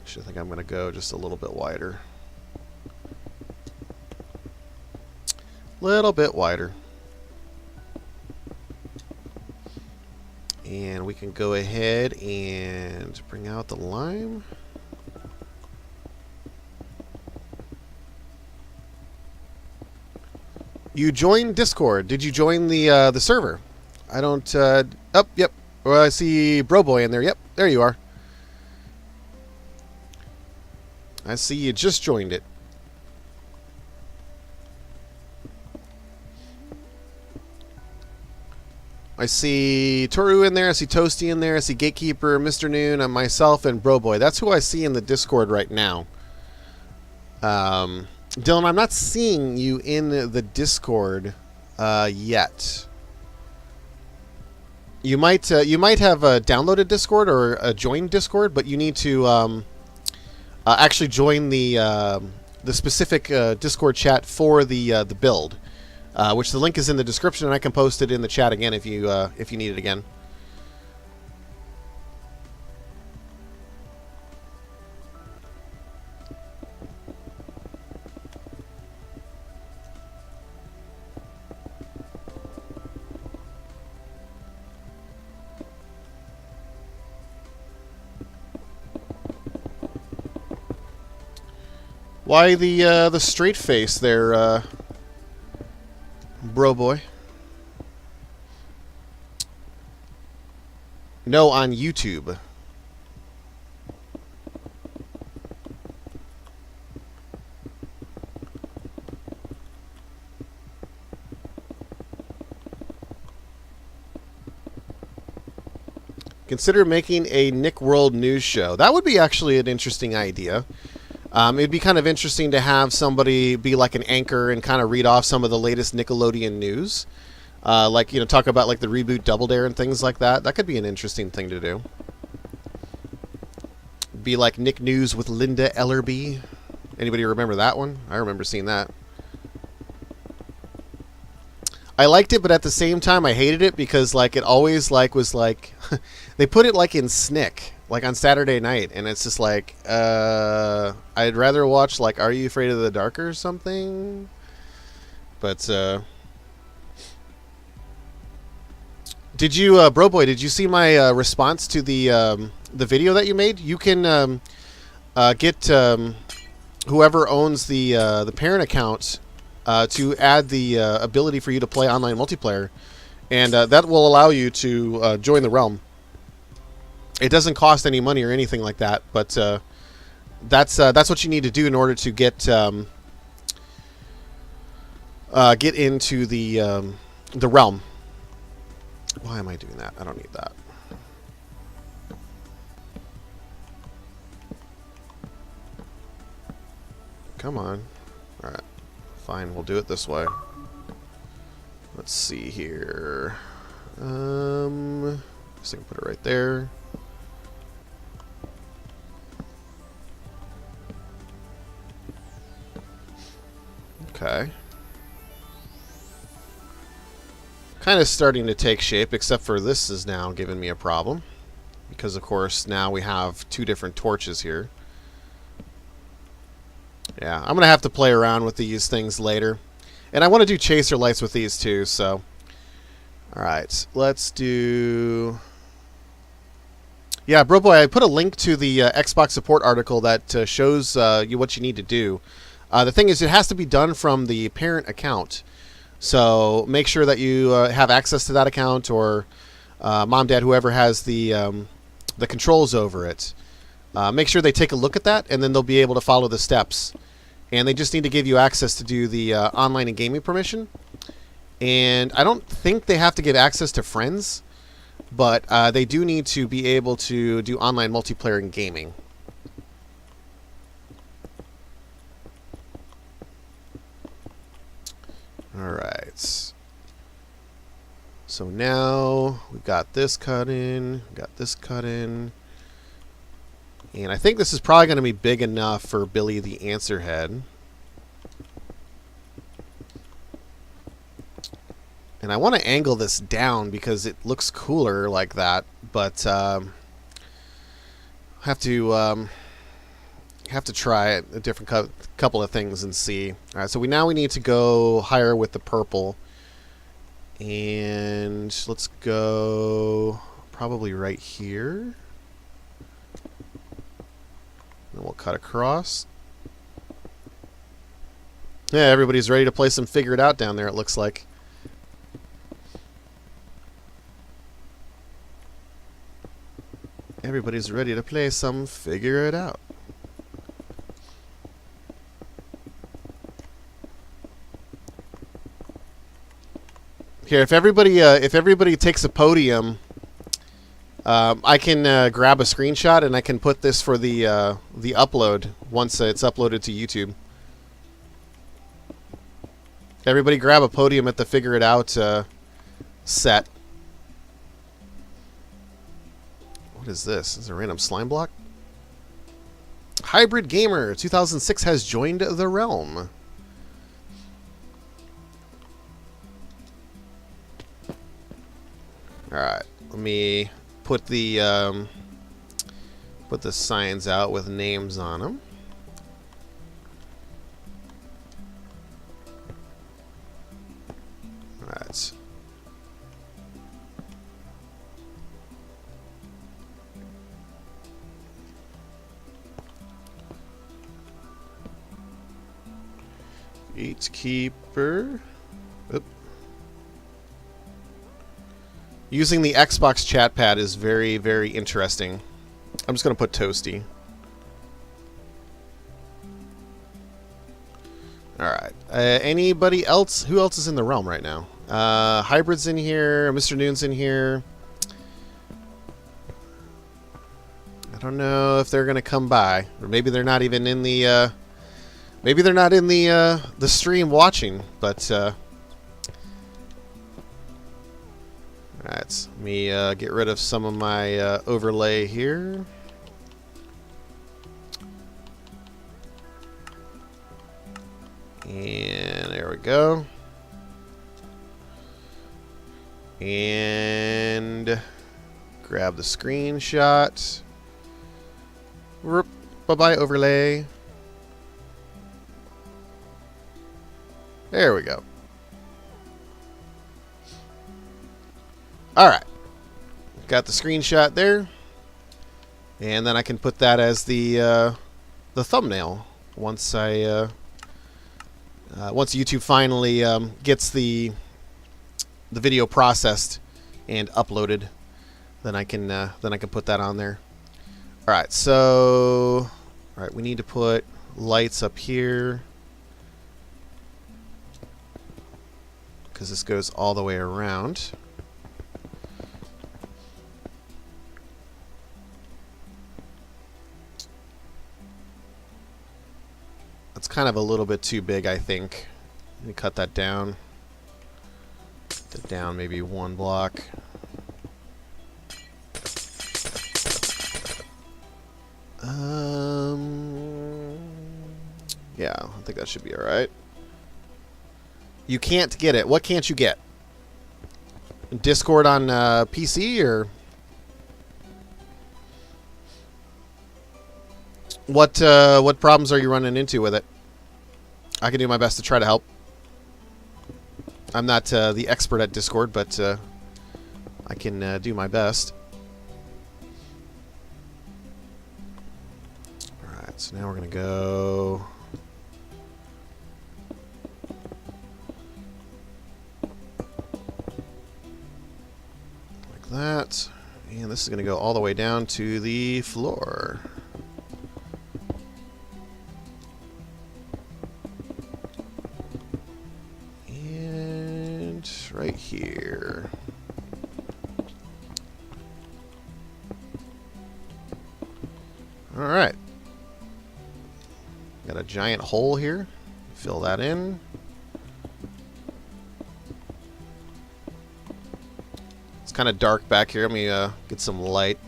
Actually, I think I'm going to go just a little bit wider. Little bit wider. And we can go ahead and bring out the lime. You joined Discord. Did you join the server? I don't... oh, yep. Well, I see Broboy in there. Yep, there you are. I see you just joined it. I see Toru in there. I see Toasty in there. I see Gatekeeper, Mr. Noon, and myself, and Broboy. That's who I see in the Discord right now. Dylan, I'm not seeing you in the Discord yet. You might have downloaded Discord or joined Discord, but you need to actually join the specific Discord chat for the build, which the link is in the description, and I can post it in the chat again if you need it again. Why the straight face there, bro boy? No, on YouTube. Consider making a Nick World news show. That would be actually an interesting idea. It'd be kind of interesting to have somebody be like an anchor and kind of read off some of the latest Nickelodeon news. Like, you know, talk about like the reboot Double Dare and things like that. That could be an interesting thing to do. Be like Nick News with Linda Ellerby. Anybody remember that one? I remember seeing that. I liked it, but at the same time I hated it because like it always like was like they put it like in Snick. Like on Saturday night, and it's just like, I'd rather watch like Are You Afraid of the Dark or something. But did you, bro boy? Did you see my response to the video that you made? You can get whoever owns the parent account to add the ability for you to play online multiplayer, and that will allow you to join the realm. It doesn't cost any money or anything like that, but that's what you need to do in order to get into the realm. Why am I doing that? I don't need that. Come on. All right, fine. We'll do it this way. Let's see here. I guess I can put it right there. Okay. Kind of starting to take shape, except for this is now giving me a problem. Because, of course, now we have two different torches here. Yeah, I'm going to have to play around with these things later. And I want to do chaser lights with these too, so... Alright, let's do... Yeah, bro boy, I put a link to the Xbox support article that shows you what you need to do. The thing is, it has to be done from the parent account. So make sure that you have access to that account, or mom, dad, whoever has the controls over it. Make sure they take a look at that, and then they'll be able to follow the steps. And they just need to give you access to do the online and gaming permission. And I don't think they have to give access to friends, but they do need to be able to do online multiplayer and gaming. Alright. So now we've got this cut in, we've got this cut in. And I think this is probably going to be big enough for Billy the Answerhead. And I want to angle this down because it looks cooler like that, but have to try a different couple of things and see. All right, so we need to go higher with the purple, and let's go probably right here. And we'll cut across. Yeah, everybody's ready to play some Figure It Out down there, it looks like. Everybody's ready to play some Figure It Out. Here, if everybody takes a podium, I can grab a screenshot and I can put this for the upload once it's uploaded to YouTube. Everybody grab a podium at the Figure It Out set. What is this? Is it a random slime block? Hybrid Gamer 2006 has joined the realm. Alright, let me put the signs out with names on them. Alright. Gatekeeper. Oop. Using the Xbox chat pad is very, very interesting. I'm just going to put Toasty. Alright. Anybody else? Who else is in the realm right now? Hybrid's in here. Mr. Noon's in here. I don't know if they're going to come by. Or maybe they're not even in the... maybe they're not in the stream watching, but... Alright, let me get rid of some of my overlay here. And there we go. And grab the screenshot. Bye-bye, overlay. There we go. Alright. Got the screenshot there. And then I can put that as the thumbnail once I once YouTube finally gets the video processed and uploaded, then I can put that on there. All right, so we need to put lights up here because this goes all the way around. It's kind of a little bit too big, I think. Let me cut that down. Cut it down maybe one block. Yeah, I think that should be alright. You can't get it. What can't you get? Discord on PC or... What problems are you running into with it? I can do my best to try to help. I'm not the expert at Discord, but I can do my best. Alright, so now we're going to go... like that. And this is going to go all the way down to the floor. Right here. Alright. Got a giant hole here. Fill that in. It's kind of dark back here. Let me get some light.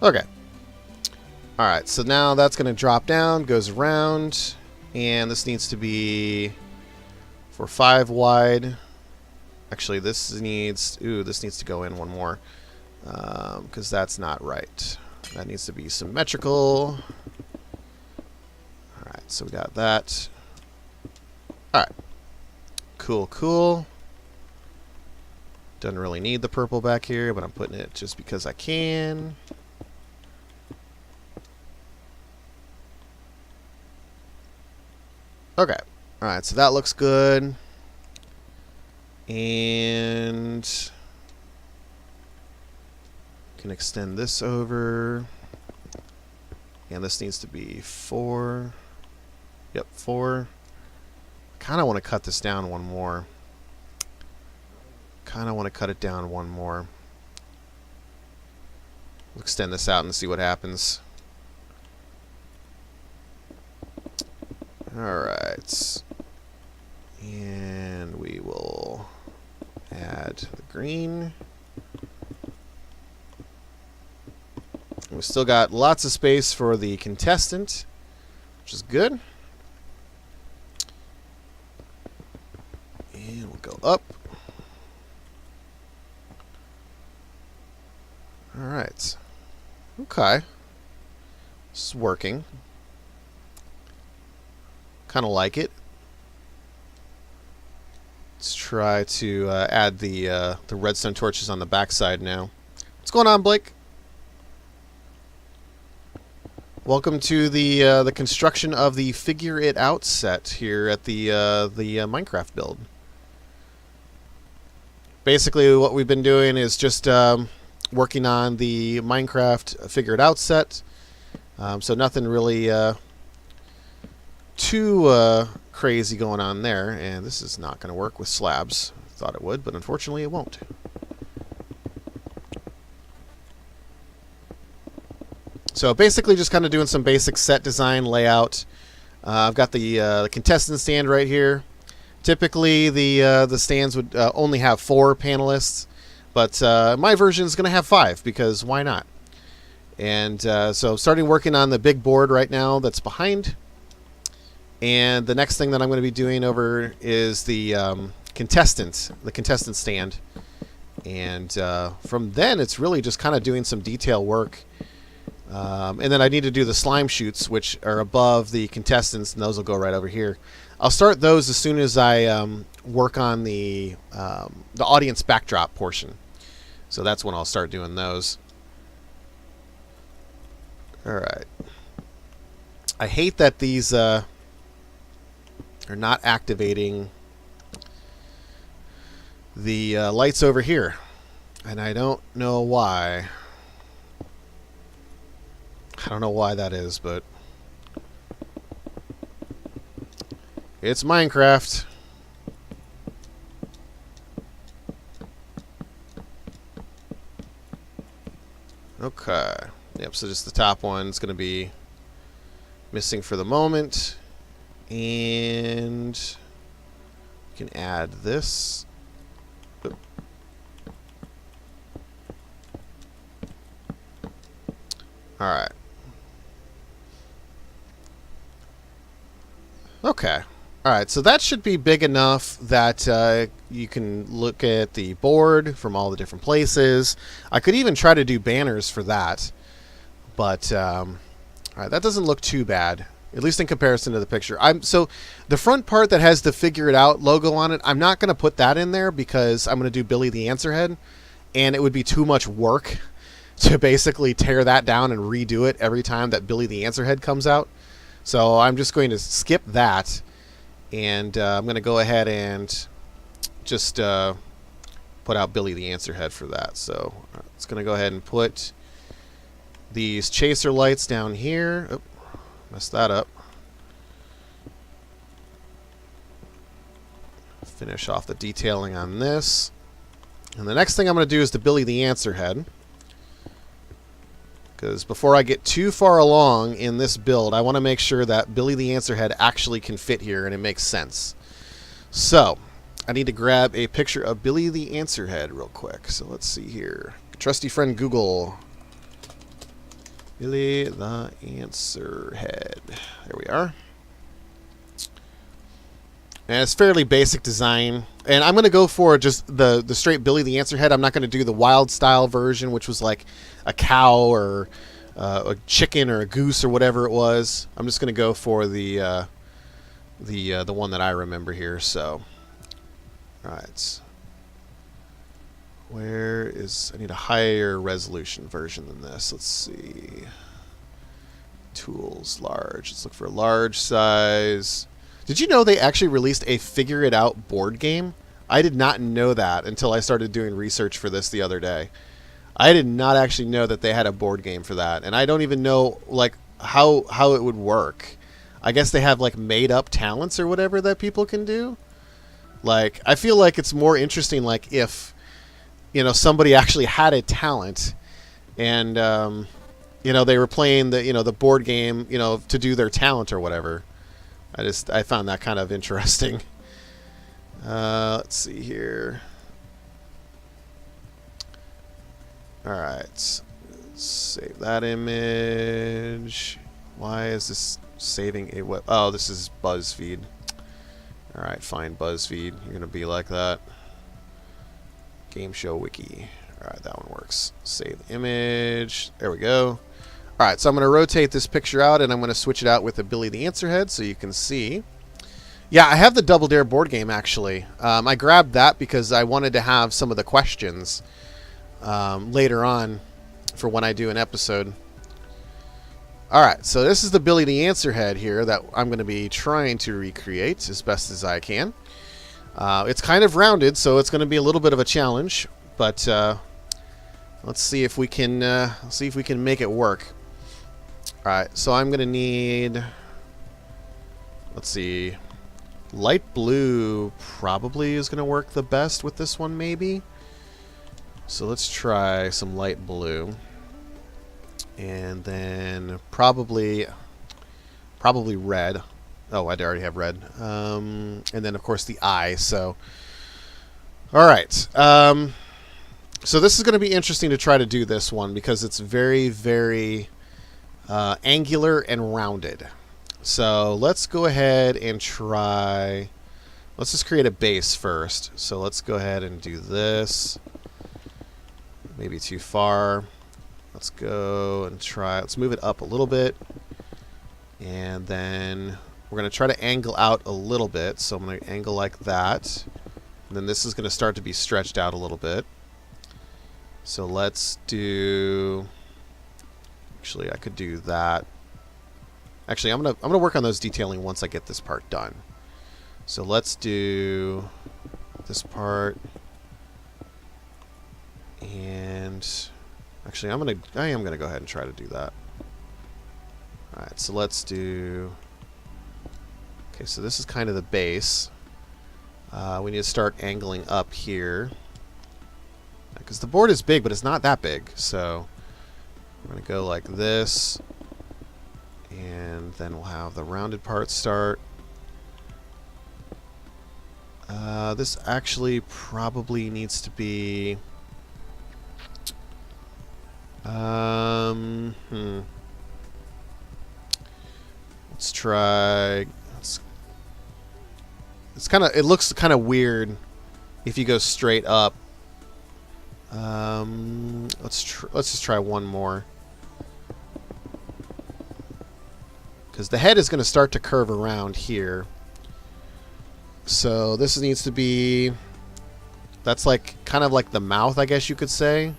Okay. Alright, so now that's going to drop down, goes around, and this needs to be for 5 wide. Actually, this needs to go in one more, because that's not right. That needs to be symmetrical. Alright, so we got that. Alright. Cool, cool. Doesn't really need the purple back here, but I'm putting it just because I can. Okay. Alright, so that looks good. And can extend this over. And this needs to be 4. Yep, 4. Kind of want to cut this down one more. Kind of want to cut it down one more. We'll extend this out and see what happens. Alright. And we will add the green. We still got lots of space for the contestant, which is good. And we'll go up. Alright. Okay. This is working. Kind of like it. Let's try to add the redstone torches on the backside now. What's going on, Blake? Welcome to the construction of the Figure It Out set here at the Minecraft build. Basically, what we've been doing is just working on the Minecraft Figure It Out set. So nothing really too crazy going on there. And this is not going to work with slabs. Thought it would, but unfortunately it won't. So basically just kind of doing some basic set design layout. I've got the contestant stand right here. Typically the stands would only have 4 panelists, but my version is going to have 5 because why not? And so starting working on the big board right now that's behind. And the next thing that I'm going to be doing over is the contestant stand. And from then it's really just kind of doing some detail work. And then I need to do the slime chutes, which are above the contestants, and those will go right over here. I'll start those as soon as I work on the audience backdrop portion. So that's when I'll start doing those. Alright. I hate that these are not activating the lights over here. And I don't know why. I don't know why that is, but it's Minecraft. Okay. Yep, so just the top one's going to be missing for the moment. And we can add this. Alright. Okay. Alright, so that should be big enough that you can look at the board from all the different places. I could even try to do banners for that. But, alright, that doesn't look too bad. At least in comparison to the picture. So, the front part that has the Figure It Out logo on it, I'm not going to put that in there because I'm going to do Billy the Answerhead. And it would be too much work to basically tear that down and redo it every time that Billy the Answerhead comes out. So I'm just going to skip that, and I'm going to go ahead and just put out Billy the Answerhead for that. So it's going to go ahead and put these chaser lights down here. Oh, messed that up. Finish off the detailing on this. And the next thing I'm going to do is the Billy the Answerhead. Because before I get too far along in this build, I want to make sure that Billy the Answerhead actually can fit here and it makes sense. So, I need to grab a picture of Billy the Answerhead real quick. So let's see here. Trusty friend Google. Billy the Answerhead. There we are. And it's fairly basic design. And I'm going to go for just the straight Billy the Answerhead. I'm not going to do the wild style version, which was like a cow or a chicken or a goose or whatever it was. I'm just going to go for the one that I remember here. So, all right. Where is... I need a higher resolution version than this. Let's see. Tools, large. Let's look for a large size. Did you know they actually released a Figure It Out board game? I did not know that until I started doing research for this the other day. I did not actually know that they had a board game for that, and I don't even know like how it would work. I guess they have like made up talents or whatever that people can do. Like, I feel like it's more interesting like if, you know, somebody actually had a talent and you know, they were playing the, you know, the board game, you know, to do their talent or whatever. I found that kind of interesting. Let's see here. Alright. Save that image. Why is this saving a web? Oh, this is BuzzFeed. Alright, fine, BuzzFeed. You're going to be like that. Game Show Wiki. Alright, that one works. Save image. There we go. Alright, so I'm going to rotate this picture out, and I'm going to switch it out with a Billy the Answerhead so you can see. Yeah, I have the Double Dare board game, actually. I grabbed that because I wanted to have some of the questions later on for when I do an episode. Alright, so this is the Billy the Answerhead here that I'm going to be trying to recreate as best as I can. It's kind of rounded, so it's going to be a little bit of a challenge, but let's see if we can make it work. Alright, so I'm going to need, let's see, light blue probably is going to work the best with this one, maybe. So let's try some light blue. And then probably red. Oh, I already have red. And then, of course, the eye. So, all right. So this is going to be interesting to try to do this one because it's very, very angular and rounded. So let's go ahead and try. Let's just create a base first. So let's go ahead and do this. Maybe too far. Let's go and try. Let's move it up a little bit. And then we're going to try to angle out a little bit. So I'm going to angle like that. And then this is going to start to be stretched out a little bit. So let's do... Actually, I could do that. Actually, I'm gonna work on those detailing once I get this part done. So let's do this part. And actually, I am gonna go ahead and try to do that. All right, so let's do. Okay, so this is kind of the base. We need to start angling up here because the board is big, but it's not that big. So we're gonna go like this, and then we'll have the rounded part start. This actually probably needs to be. Let's try. It looks kind of weird if you go straight up. Let's just try one more. Because the head is going to start to curve around here. So this needs to be... That's like kind of like the mouth, I guess you could say.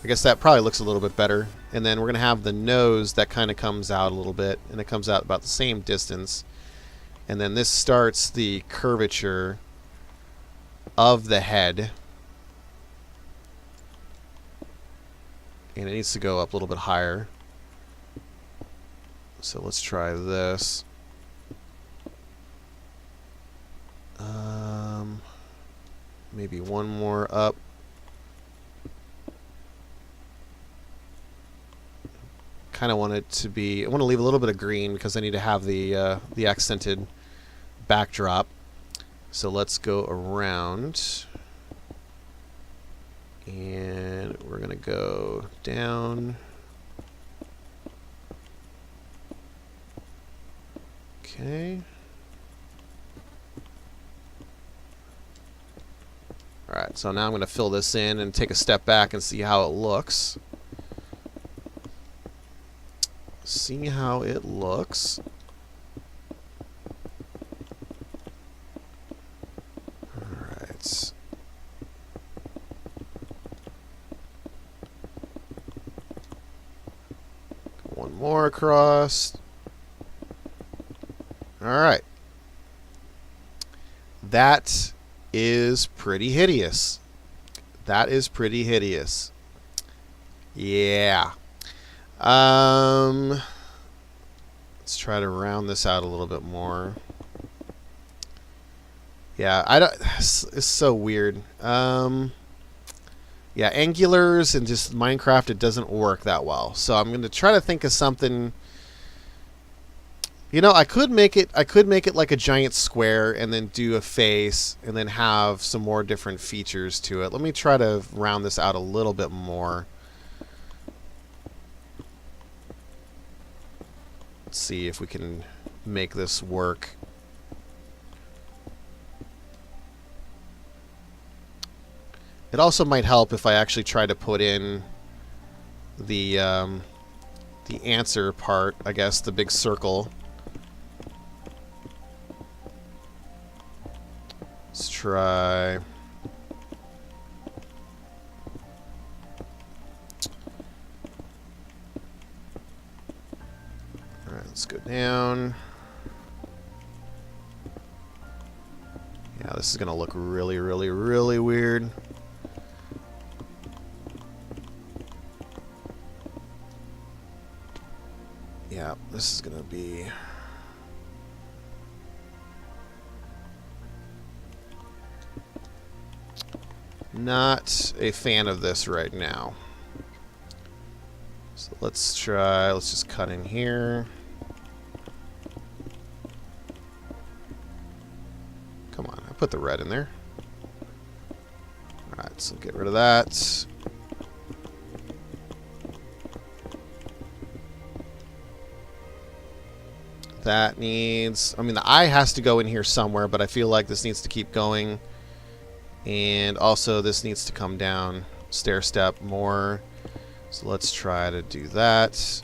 I guess that probably looks a little bit better. And then we're going to have the nose that kind of comes out a little bit. And it comes out about the same distance. And then this starts the curvature of the head. And it needs to go up a little bit higher. So let's try this. Maybe one more up. Kind of want it to be. I want to leave a little bit of green because I need to have the accented backdrop. So let's go around, and we're gonna go down. Okay. Alright, so now I'm going to fill this in and take a step back and see how it looks. See how it looks. Alright. One more across. Alright. That is pretty hideous. That is pretty hideous. Yeah. Let's try to round this out a little bit more. Yeah, it's so weird. Yeah, angulars and just Minecraft, it doesn't work that well. So I'm going to try to think of something You know, I could make it like a giant square and then do a face and then have some more different features to it. Let me try to round this out a little bit more. Let's see if we can make this work. It also might help if I actually try to put in the answer part, I guess, the big circle. Let's try. Alright, let's go down. Yeah, this is going to look really, really, really weird. Yeah, this is going to be... Not a fan of this right now. So let's try, let's just cut in here. Come on, I put the red in there. Alright, so get rid of that. That needs, I mean, the eye has to go in here somewhere, but I feel like this needs to keep going. And also this needs to come down stair step more. So let's try to do that.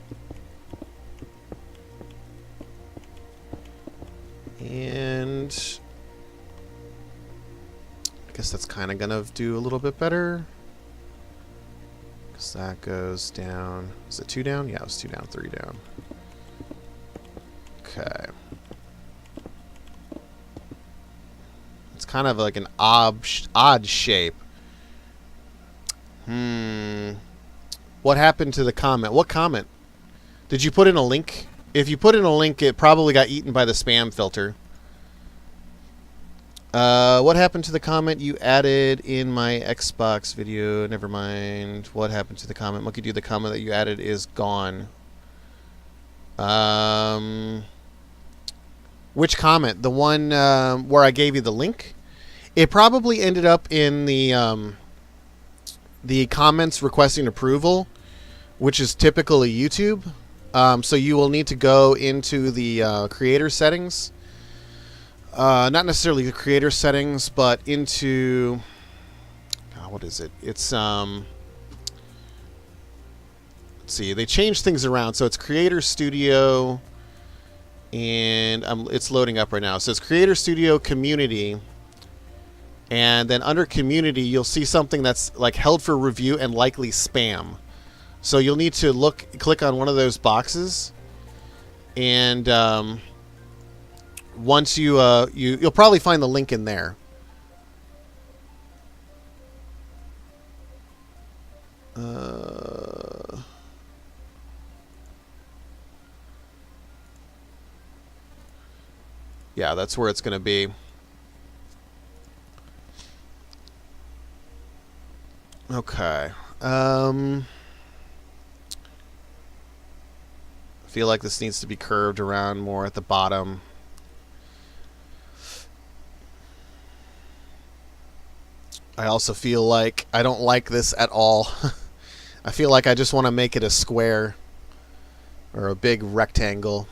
And I guess that's kind of gonna do a little bit better. Because that goes down. Is it 2 down? Yeah, it was 2 down, 3 down. Okay. It's kind of like an odd shape. What happened to the comment? What comment? Did you put in a link? If you put in a link, it probably got eaten by the spam filter. What happened to the comment you added in my Xbox video? Never mind. What happened to the comment? Monkey Do, the comment that you added is gone. Which comment? The one where I gave you the link? It probably ended up in the comments requesting approval, which is typically YouTube. So you will need to go into the creator settings. Not necessarily the creator settings, but into... what is it? It's... let's see. They changed things around. So it's Creator Studio... And it's loading up right now. So it's Creator Studio Community. And then under Community, you'll see something that's like held for review and likely spam. So you'll need to click on one of those boxes. And once you'll probably find the link in there. Yeah, that's where it's going to be. Okay. I feel like this needs to be curved around more at the bottom. I also feel like I don't like this at all. I feel like I just want to make it a square or a big rectangle.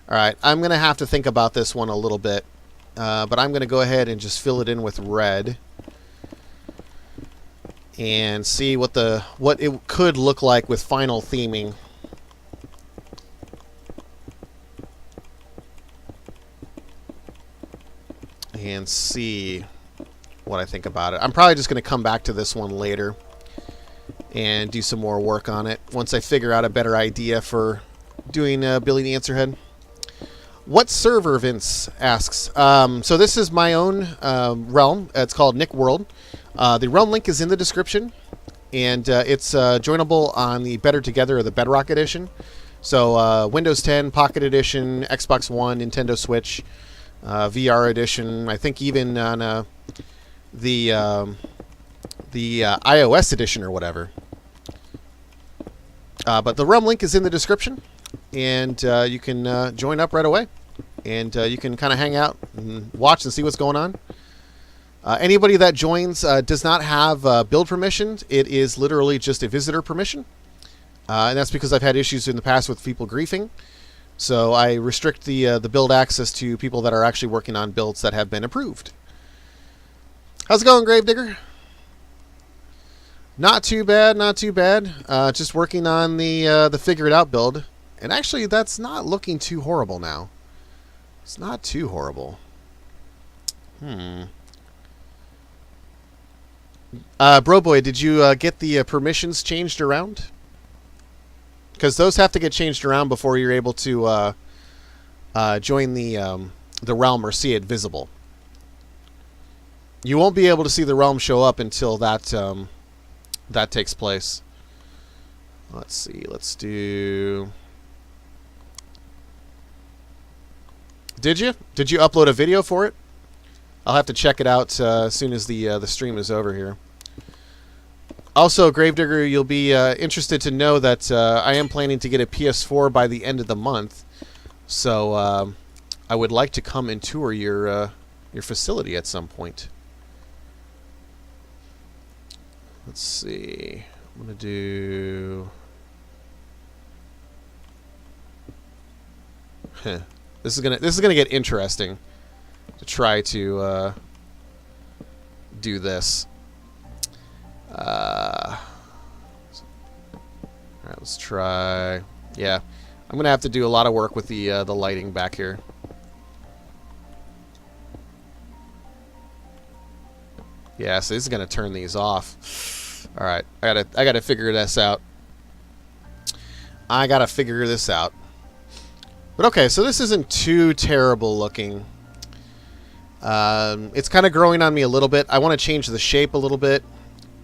Alright, I'm going to have to think about this one a little bit. But I'm going to go ahead and just fill it in with red. And see what it could look like with final theming. And see what I think about it. I'm probably just going to come back to this one later. And do some more work on it. Once I figure out a better idea for doing Billy the Answerhead. What server, Vince asks. So this is my own realm. It's called Nick World. The realm link is in the description, and it's joinable on the Better Together or the Bedrock Edition. So Windows 10, Pocket Edition, Xbox One, Nintendo Switch, VR Edition. I think even on the iOS Edition or whatever. But the realm link is in the description. and you can join up right away. And you can kind of hang out and watch and see what's going on. Anybody that joins does not have build permission. It is literally just a visitor permission. And that's because I've had issues in the past with people griefing. So I restrict the build access to people that are actually working on builds that have been approved. How's it going, Gravedigger? Not too bad, not too bad. Just working on the Figure It Out build. And actually, that's not looking too horrible now. It's not too horrible. Broboy, did you get the permissions changed around? Because those have to get changed around before you're able to join the realm or see it visible. You won't be able to see the realm show up until that that takes place. Let's see. Let's do. Did you upload a video for it? I'll have to check it out as soon as the stream is over here. Also, Gravedigger, you'll be interested to know that I am planning to get a PS4 by the end of the month. So I would like to come and tour your facility at some point. Let's see. I'm gonna do. This is gonna get interesting to try to do this. All right, let's try. Yeah, I'm gonna have to do a lot of work with the lighting back here. Yeah, so this is gonna turn these off. All right, I gotta figure this out. I gotta figure this out. But okay, so this isn't too terrible looking. It's kind of growing on me a little bit. I want to change the shape a little bit.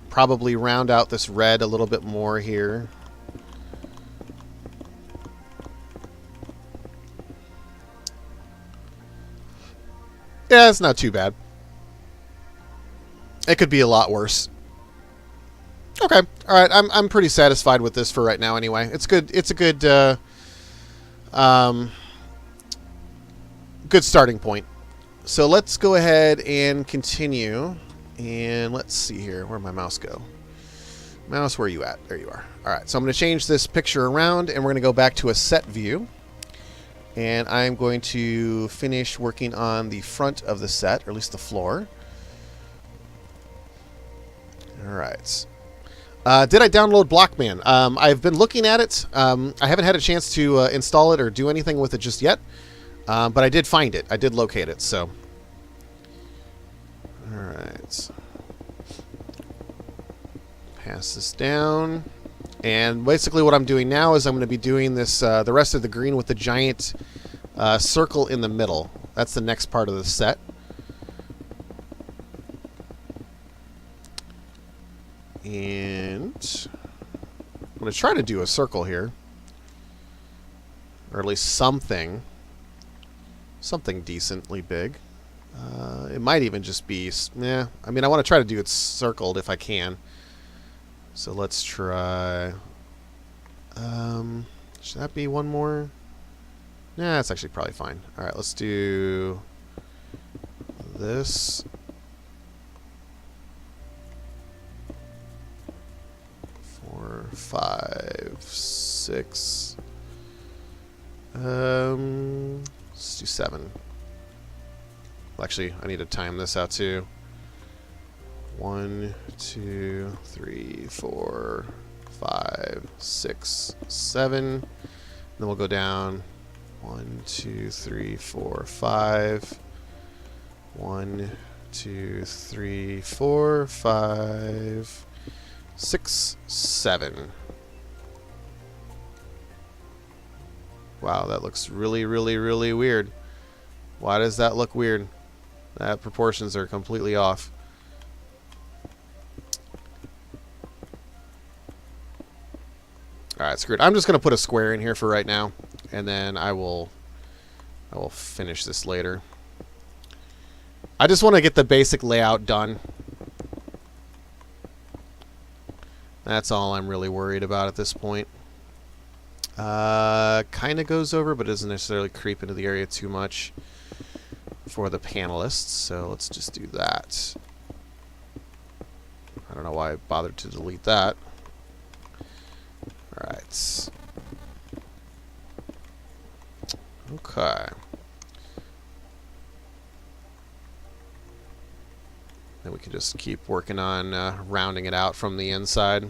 Probably round out this red a little bit more here. Yeah, it's not too bad. It could be a lot worse. Okay, all right. I'm pretty satisfied with this for right now. Anyway, it's good. It's a good good starting point. So let's go ahead and continue. And let's see here. Where'd my mouse go? Mouse, where are you at? There you are. All right. So I'm going to change this picture around, and we're going to go back to a set view. And I'm going to finish working on the front of the set, or at least the floor. All right. Did I download Blockman? I've been looking at it. I haven't had a chance to install it or do anything with it just yet. But I did find it. I did locate it, so. All right. Pass this down. And basically what I'm doing now is I'm going to be doing this, the rest of the green with the giant circle in the middle. That's the next part of the set. And I'm going to try to do a circle here. Or at least something decently big. It might even just be, yeah, I mean, I want to try to do it circled if I can. So let's try, should that be one more? Nah, that's actually probably fine. All right, let's do this. 4, 5, 6. Let's do 7. Well, actually, I need to time this out too. 1, 2, 3, 4, 5, 6, 7. Then we'll go down. 1, 2, 3, 4, 5. 1, 2, 3, 4, 5, 6, 7. Wow, that looks really, really, really weird. Why does that look weird? That proportions are completely off. Alright, screw it. I'm just going to put a square in here for right now, and then I will finish this later. I just want to get the basic layout done. That's all I'm really worried about at this point. Kind of goes over, but doesn't necessarily creep into the area too much for the panelists. So let's just do that. I don't know why I bothered to delete that. Alright. Okay. Then we can just keep working on rounding it out from the inside.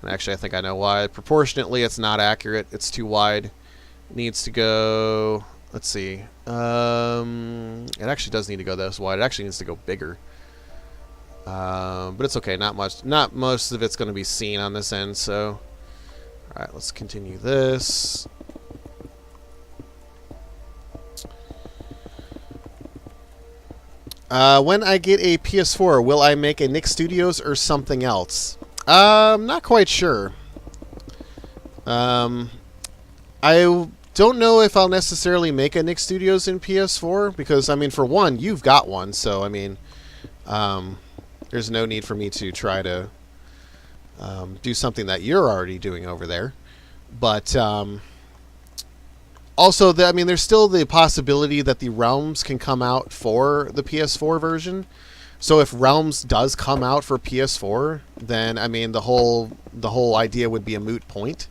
And actually, I think I know why. Proportionately, it's not accurate. It's too wide. It needs to go... Let's see. It actually does need to go this wide. It actually needs to go bigger. But it's okay. Not much. Not most of it's going to be seen on this end. So, all right. Let's continue this. When I get a PS4, will I make a Nick Studios or something else? Not quite sure. I don't know if I'll necessarily make a Nick Studios in PS4 because, I mean, for one, you've got one, so I mean, there's no need for me to try to do something that you're already doing over there. But also, I mean, there's still the possibility that the Realms can come out for the PS4 version. So if Realms does come out for PS4, then I mean the whole idea would be a moot point.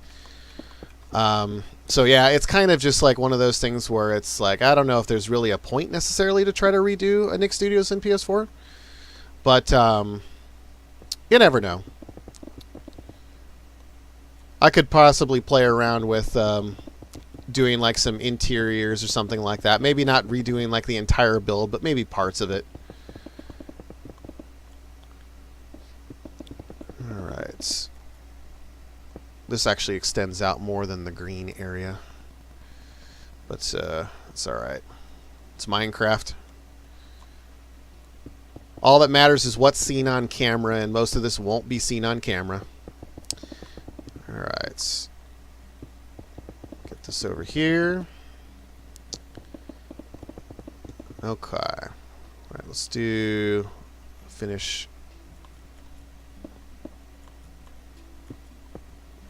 So yeah, it's kind of just like one of those things where it's like I don't know if there's really a point necessarily to try to redo a Nick Studios in PS4, but you never know. I could possibly play around with doing like some interiors or something like that. Maybe not redoing like the entire build, but maybe parts of it. Alright. This actually extends out more than the green area. But it's alright. It's Minecraft. All that matters is what's seen on camera, and most of this won't be seen on camera. Alright. Get this over here. Okay. Alright, let's do finish.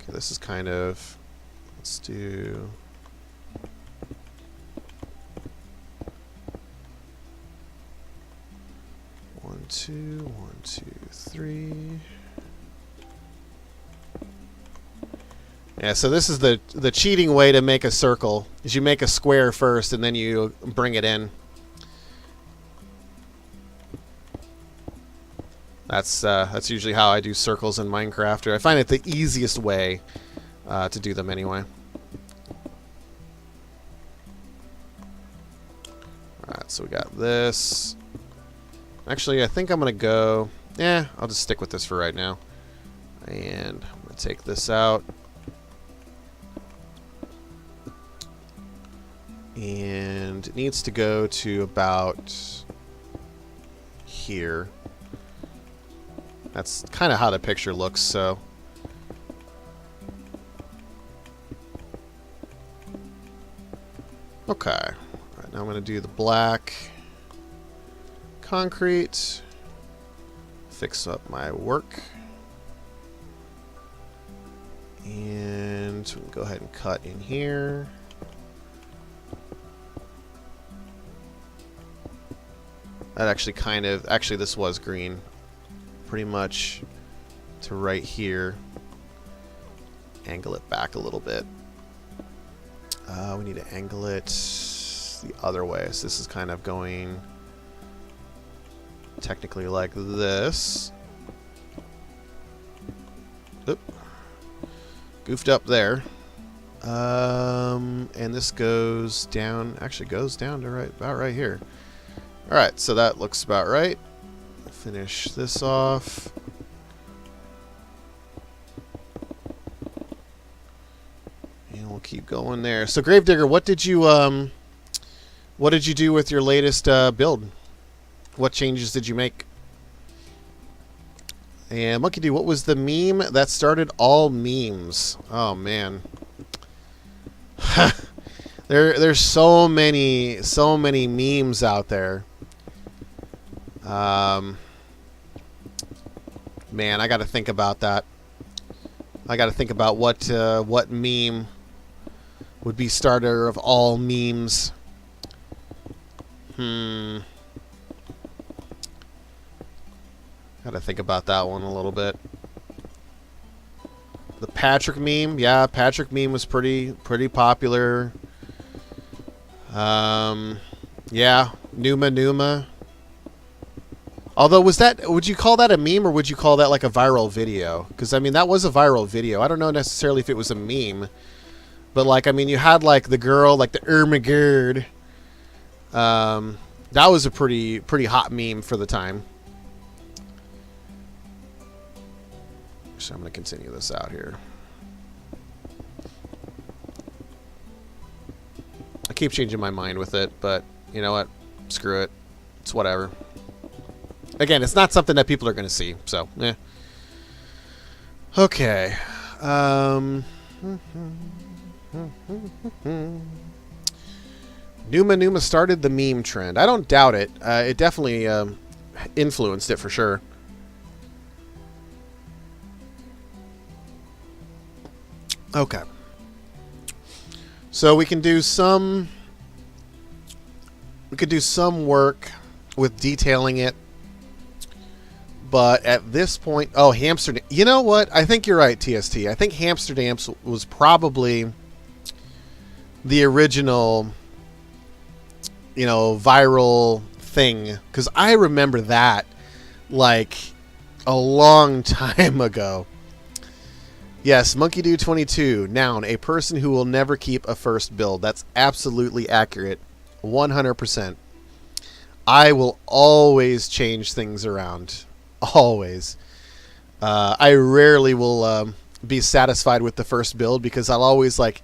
Okay, this is kind of, let's do one, two, 3. Yeah, so this is the cheating way to make a circle. Is you make a square first and then you bring it in. That's usually how I do circles in Minecraft. Or I find it the easiest way to do them anyway. Alright, so we got this. Actually, I think I'm going to go... Yeah, I'll just stick with this for right now. And I'm going to take this out. And it needs to go to about here. That's kind of how the picture looks, so... Okay. Alright, now I'm going to do the black concrete. Fix up my work. And we'll go ahead and cut in here. That actually kind of... Actually, this was green. Pretty much to right here. Angle it back a little bit. We need to angle it the other way. So this is kind of going technically like this. Oop. Goofed up there. And this goes down. Actually goes down to about right here. Alright, so that looks about right. Finish this off. And we'll keep going there. So Gravedigger, what did you do with your latest build? What changes did you make? And Monkey D, what was the meme that started all memes? Oh man. There's so many memes out there. Man, I got to think about that. I got to think about what meme would be starter of all memes. Got to think about that one a little bit. The Patrick meme, yeah, Patrick meme was pretty popular. Yeah, Numa. Although, would you call that a meme, or would you call that like a viral video? Because, I mean, that was a viral video. I don't know necessarily if it was a meme. But, like, I mean, you had, like, the girl, like, the Ermagerd. That was a pretty hot meme for the time. So I'm going to continue this out here. I keep changing my mind with it, but you know what? Screw it. It's whatever. Again, it's not something that people are going to see, so, eh. Okay. Numa started the meme trend. I don't doubt it. It definitely influenced it for sure. Okay. So we can do some work with detailing it. But at this point, oh, Hamsterdam. You know what? I think you're right, TST. I think Hamsterdam was probably the original, you know, viral thing. Because I remember that like a long time ago. Yes, Monkey Dude 22. Noun, a person who will never keep a first build. That's absolutely accurate. 100%. I will always change things around. Always. I rarely will be satisfied with the first build because I'll always like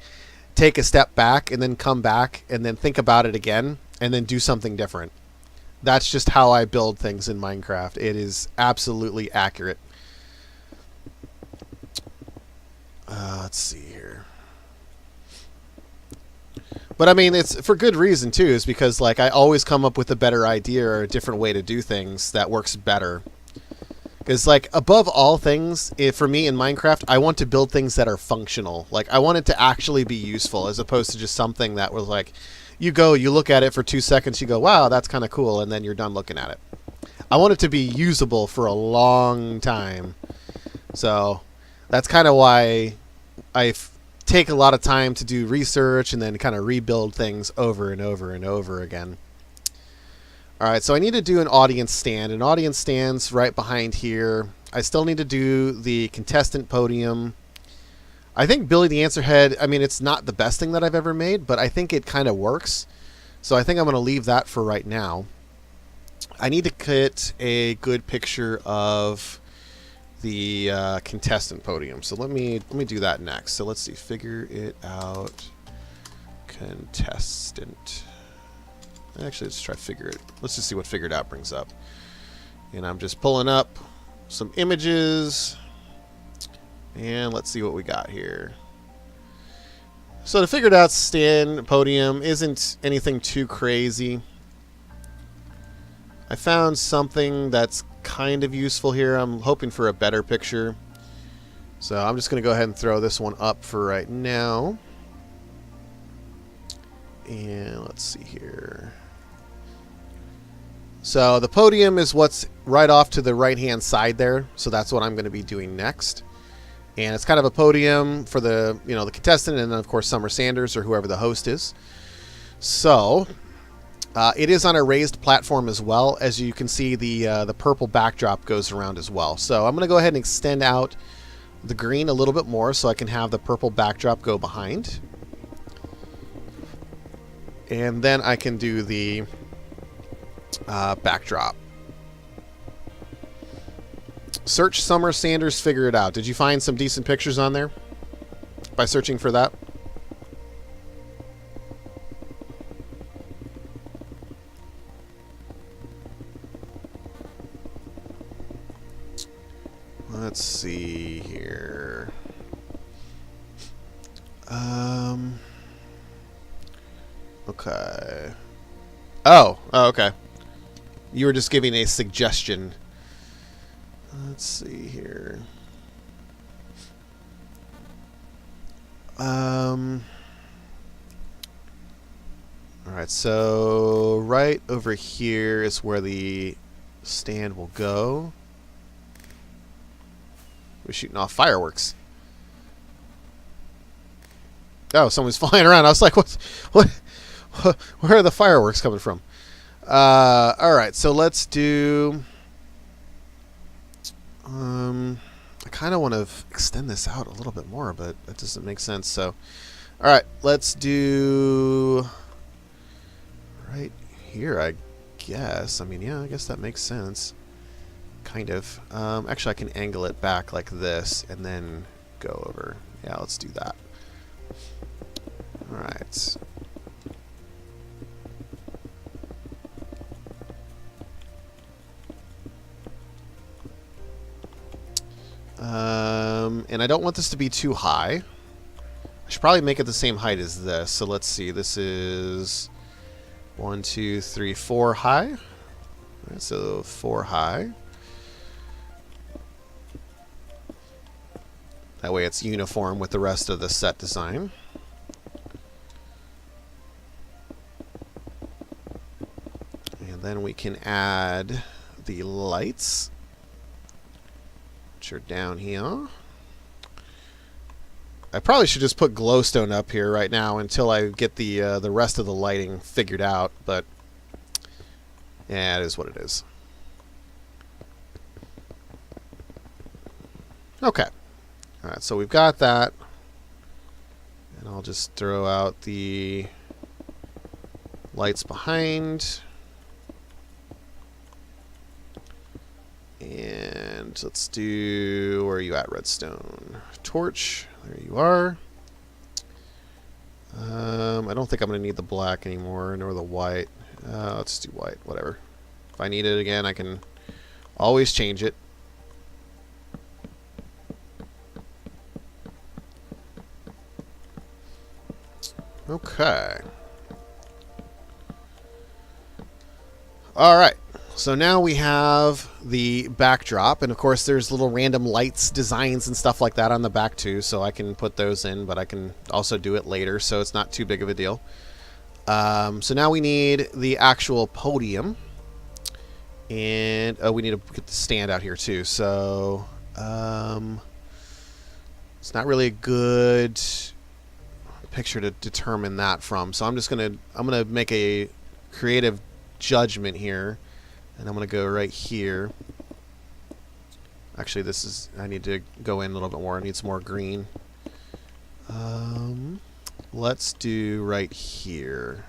take a step back and then come back and then think about it again and then do something different. That's just how I build things in Minecraft. It is absolutely accurate. Let's see here. But I mean, it's for good reason too, is because like I always come up with a better idea or a different way to do things that works better. Because like above all things, for me in Minecraft, I want to build things that are functional. Like I want it to actually be useful as opposed to just something that was like, you look at it for 2 seconds, you go, wow, that's kind of cool, and then you're done looking at it. I want it to be usable for a long time. So that's kind of why I take a lot of time to do research and then kind of rebuild things over and over and over again. All right, so I need to do an audience stand. An audience stand's right behind here. I still need to do the contestant podium. I think Billy the Answerhead, I mean, it's not the best thing that I've ever made, but I think it kind of works. So I think I'm going to leave that for right now. I need to get a good picture of the contestant podium. So let me do that next. So let's see, figure it out. Contestant. Actually, let's try figure it. Let's just see what figured out brings up. And I'm just pulling up some images. And let's see what we got here. So the figured out stand podium isn't anything too crazy. I found something that's kind of useful here. I'm hoping for a better picture. So I'm just going to go ahead and throw this one up for right now. And let's see here. So the podium is what's right off to the right-hand side there. So that's what I'm going to be doing next. And it's kind of a podium for the, you know, the contestant and then, of course, Summer Sanders or whoever the host is. So it is on a raised platform as well. As you can see, the purple backdrop goes around as well. So I'm going to go ahead and extend out the green a little bit more so I can have the purple backdrop go behind. And then I can do the backdrop. Search Summer Sanders, figure it out. Did you find some decent pictures on there by searching for that? Let's see here. Okay. Oh, okay. You were just giving a suggestion. Let's see here. Alright, so right over here is where the stand will go. We're shooting off fireworks. Oh, someone's flying around. I was like, what, where are the fireworks coming from? Alright, so let's do... I kind of want to extend this out a little bit more, but that doesn't make sense. So, alright, let's do... right here, I guess. I mean, yeah, I guess that makes sense. Kind of. Actually, I can angle it back like this and then go over. Yeah, let's do that. Alright. And I don't want this to be too high. I should probably make it the same height as this. So let's see. This is 1, 2, 3, 4 high. Right, so 4 high. That way it's uniform with the rest of the set design. And then we can add the lights, which are down here. I probably should just put glowstone up here right now until I get the rest of the lighting figured out, but yeah, it is what it is. Okay. Alright, so we've got that. And I'll just throw out the lights behind. And let's do... where are you at, Redstone? Torch. There you are. I don't think I'm going to need the black anymore, nor the white. Let's do white, whatever. If I need it again, I can always change it. Okay. Alright. So now we have the backdrop, and of course there's little random lights, designs, and stuff like that on the back too, so I can put those in, but I can also do it later, so it's not too big of a deal. So now we need the actual podium, and we need to get the stand out here too, so it's not really a good picture to determine that from, so I'm gonna make a creative judgment here. And I'm going to go right here. Actually, I need to go in a little bit more. I need some more green. Let's do right here.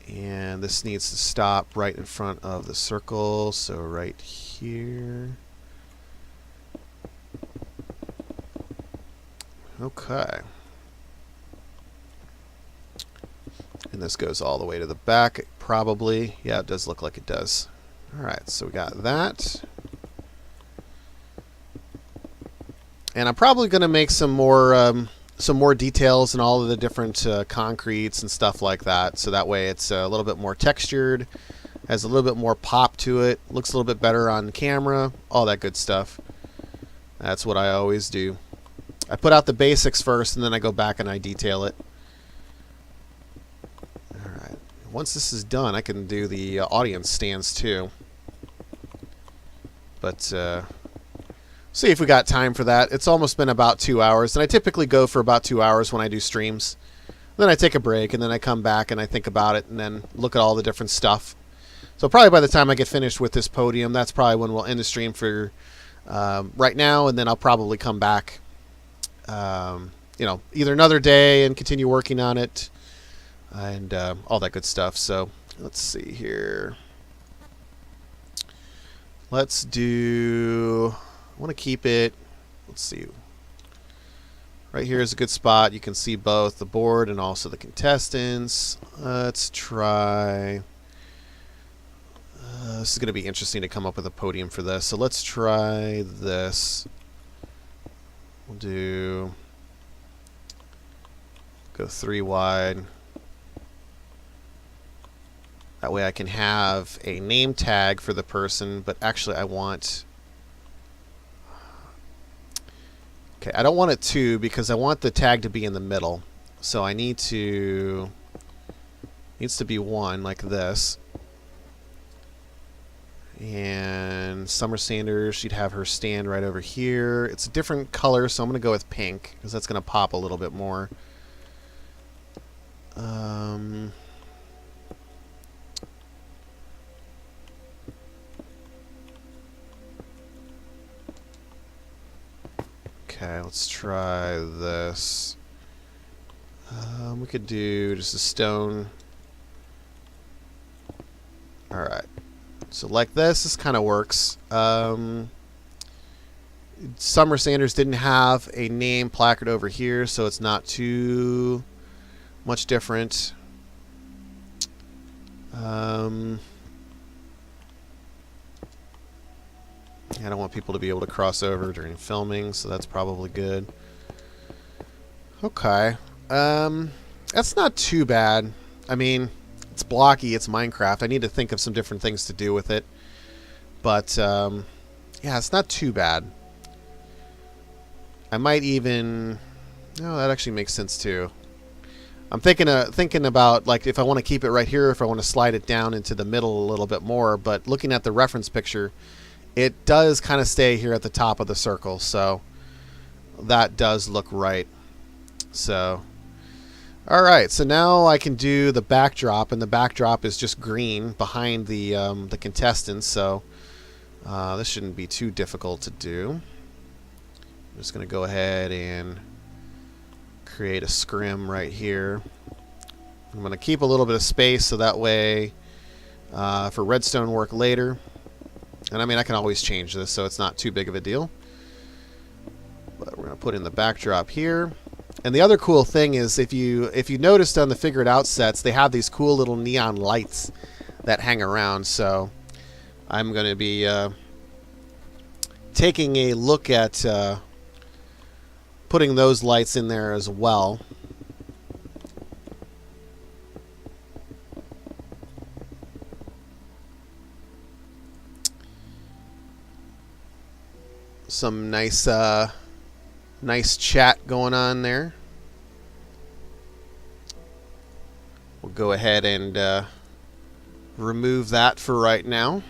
And this needs to stop right in front of the circle. So right here. Okay. And this goes all the way to the back, probably. Yeah, it does look like it does. Alright, so we got that. And I'm probably going to make some more details in all of the different concretes and stuff like that. So that way it's a little bit more textured, has a little bit more pop to it, looks a little bit better on camera, all that good stuff. That's what I always do. I put out the basics first, and then I go back and I detail it. Once this is done, I can do the audience stands too. But see if we got time for that. It's almost been about 2 hours, and I typically go for about 2 hours when I do streams. Then I take a break, and then I come back and I think about it, and then look at all the different stuff. So probably by the time I get finished with this podium, that's probably when we'll end the stream for right now, and then I'll probably come back, you know, either another day and continue working on it. And all that good stuff. So let's see here. Let's do... I want to keep it... Let's see. Right here is a good spot. You can see both the board and also the contestants. Let's try... this is going to be interesting to come up with a podium for this. So let's try this. We'll do... go 3 wide. That way I can have a name tag for the person, but actually I want... Okay, I don't want it 2 because I want the tag to be in the middle. So I need to... needs to be 1 like this. And Summer Sanders, she'd have her stand right over here. It's a different color, so I'm going to go with pink because that's going to pop a little bit more. Okay, let's try this. We could do just a stone. Alright. So like this kind of works. Summer Sanders didn't have a name placard over here, so it's not too much different. I don't want people to be able to cross over during filming, so that's probably good. Okay. That's not too bad. I mean, it's blocky, it's Minecraft. I need to think of some different things to do with it. But, yeah, it's not too bad. I might even... No, that actually makes sense, too. I'm thinking about, like, if I want to keep it right here, if I want to slide it down into the middle a little bit more. But looking at the reference picture, it does kind of stay here at the top of the circle. So that does look right. So, alright, so now I can do the backdrop, and the backdrop is just green behind the contestants, so this shouldn't be too difficult to do. I'm just going to go ahead and create a scrim right here. I'm going to keep a little bit of space so that way for redstone work later. And I mean, I can always change this, so it's not too big of a deal. But we're going to put in the backdrop here. And the other cool thing is, if you noticed on the Figure It Out sets, they have these cool little neon lights that hang around. So I'm going to be taking a look at putting those lights in there as well. Some nice nice chat going on there. We'll go ahead and remove that for right now.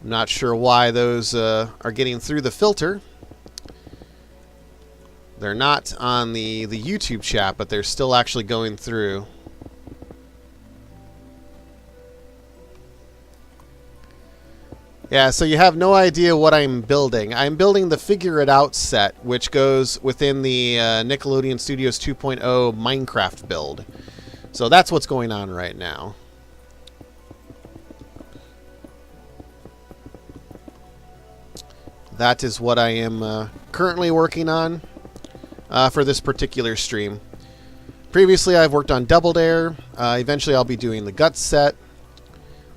I'm not sure why those are getting through the filter. They're not on the YouTube chat, but they're still actually going through. Yeah, so you have no idea what I'm building. I'm building the Figure It Out set, which goes within the Nickelodeon Studios 2.0 Minecraft build. So that's what's going on right now. That is what I am currently working on for this particular stream. Previously, I've worked on Double Dare. Eventually, I'll be doing the Guts set.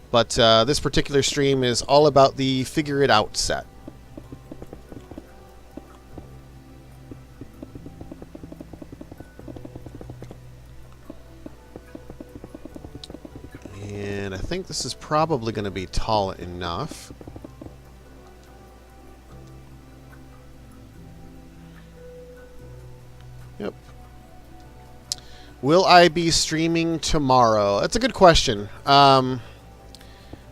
But this particular stream is all about the Figure It Out set. And I think this is probably going to be tall enough. Yep. Will I be streaming tomorrow? That's a good question.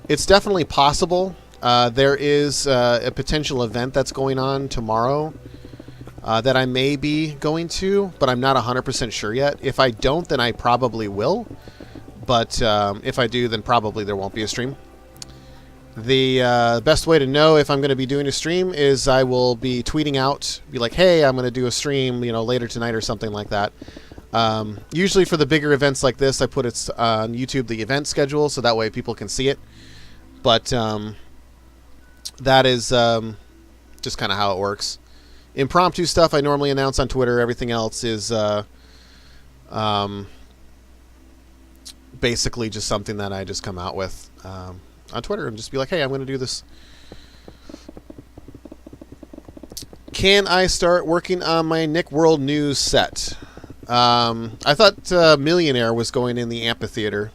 It's definitely possible. There is a potential event that's going on tomorrow that I may be going to, but I'm not 100% sure yet. If I don't, then I probably will. But if I do, then probably there won't be a stream. The best way to know if I'm going to be doing a stream is I will be tweeting out, be like, hey, I'm going to do a stream, you know, later tonight or something like that. Usually for the bigger events like this, I put it on YouTube, the event schedule, so that way people can see it. But that is just kind of how it works. Impromptu stuff I normally announce on Twitter. Everything else is basically just something that I just come out with on Twitter and just be like, hey, I'm going to do this. Can I start working on my Nick World News set? I thought Millionaire was going in the amphitheater.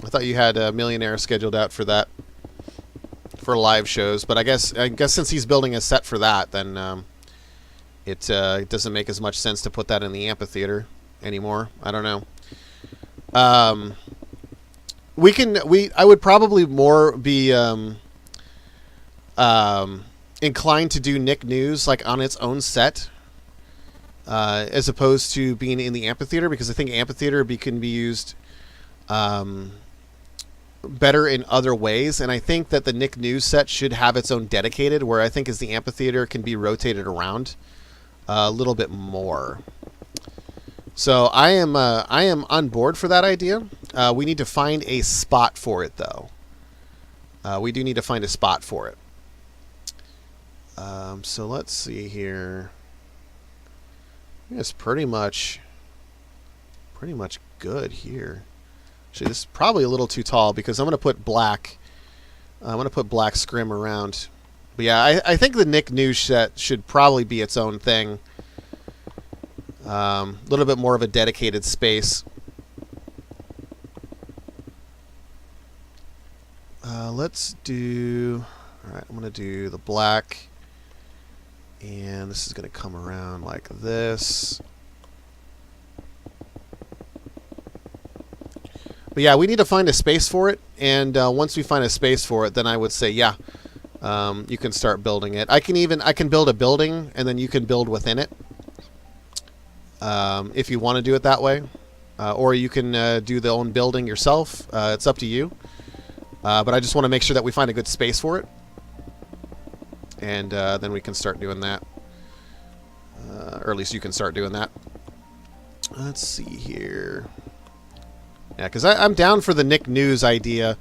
I thought you had a Millionaire scheduled out for that for live shows. But I guess since he's building a set for that, then it doesn't make as much sense to put that in the amphitheater anymore. I don't know. I would probably more be inclined to do Nick News like on its own set, as opposed to being in the amphitheater, because I think amphitheater can be used better in other ways, and I think that the Nick News set should have its own dedicated, where I think as the amphitheater can be rotated around a little bit more. So I am on board for that idea. We need to find a spot for it, though. We do need to find a spot for it. So let's see here. It's pretty much good here. Actually, this is probably a little too tall because I'm going to put black. I'm going to put black scrim around. But yeah, I think the Nick News set should probably be its own thing. A little bit more of a dedicated space. Let's do... Alright, I'm going to do the black. And this is going to come around like this. But yeah, we need to find a space for it. And once we find a space for it, then I would say, yeah, you can start building it. I can build a building, and then you can build within it. If you want to do it that way. Or you can do the own building yourself. It's up to you. But I just want to make sure that we find a good space for it. And then we can start doing that. Or at least you can start doing that. Let's see here. Yeah, because I'm down for the Nick News idea.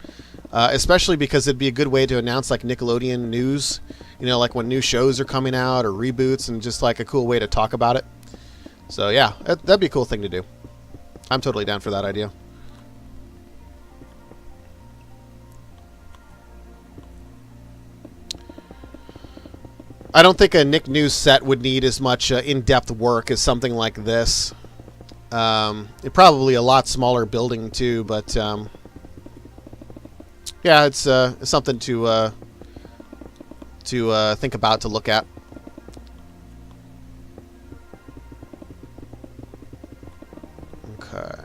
Especially because it'd be a good way to announce like Nickelodeon news. You know, like when new shows are coming out or reboots, and just like a cool way to talk about it. So yeah, that'd be a cool thing to do. I'm totally down for that idea. I don't think a Nick News set would need as much in-depth work as something like this. It probably a lot smaller building too, but yeah, it's something to think about, to look at. Okay.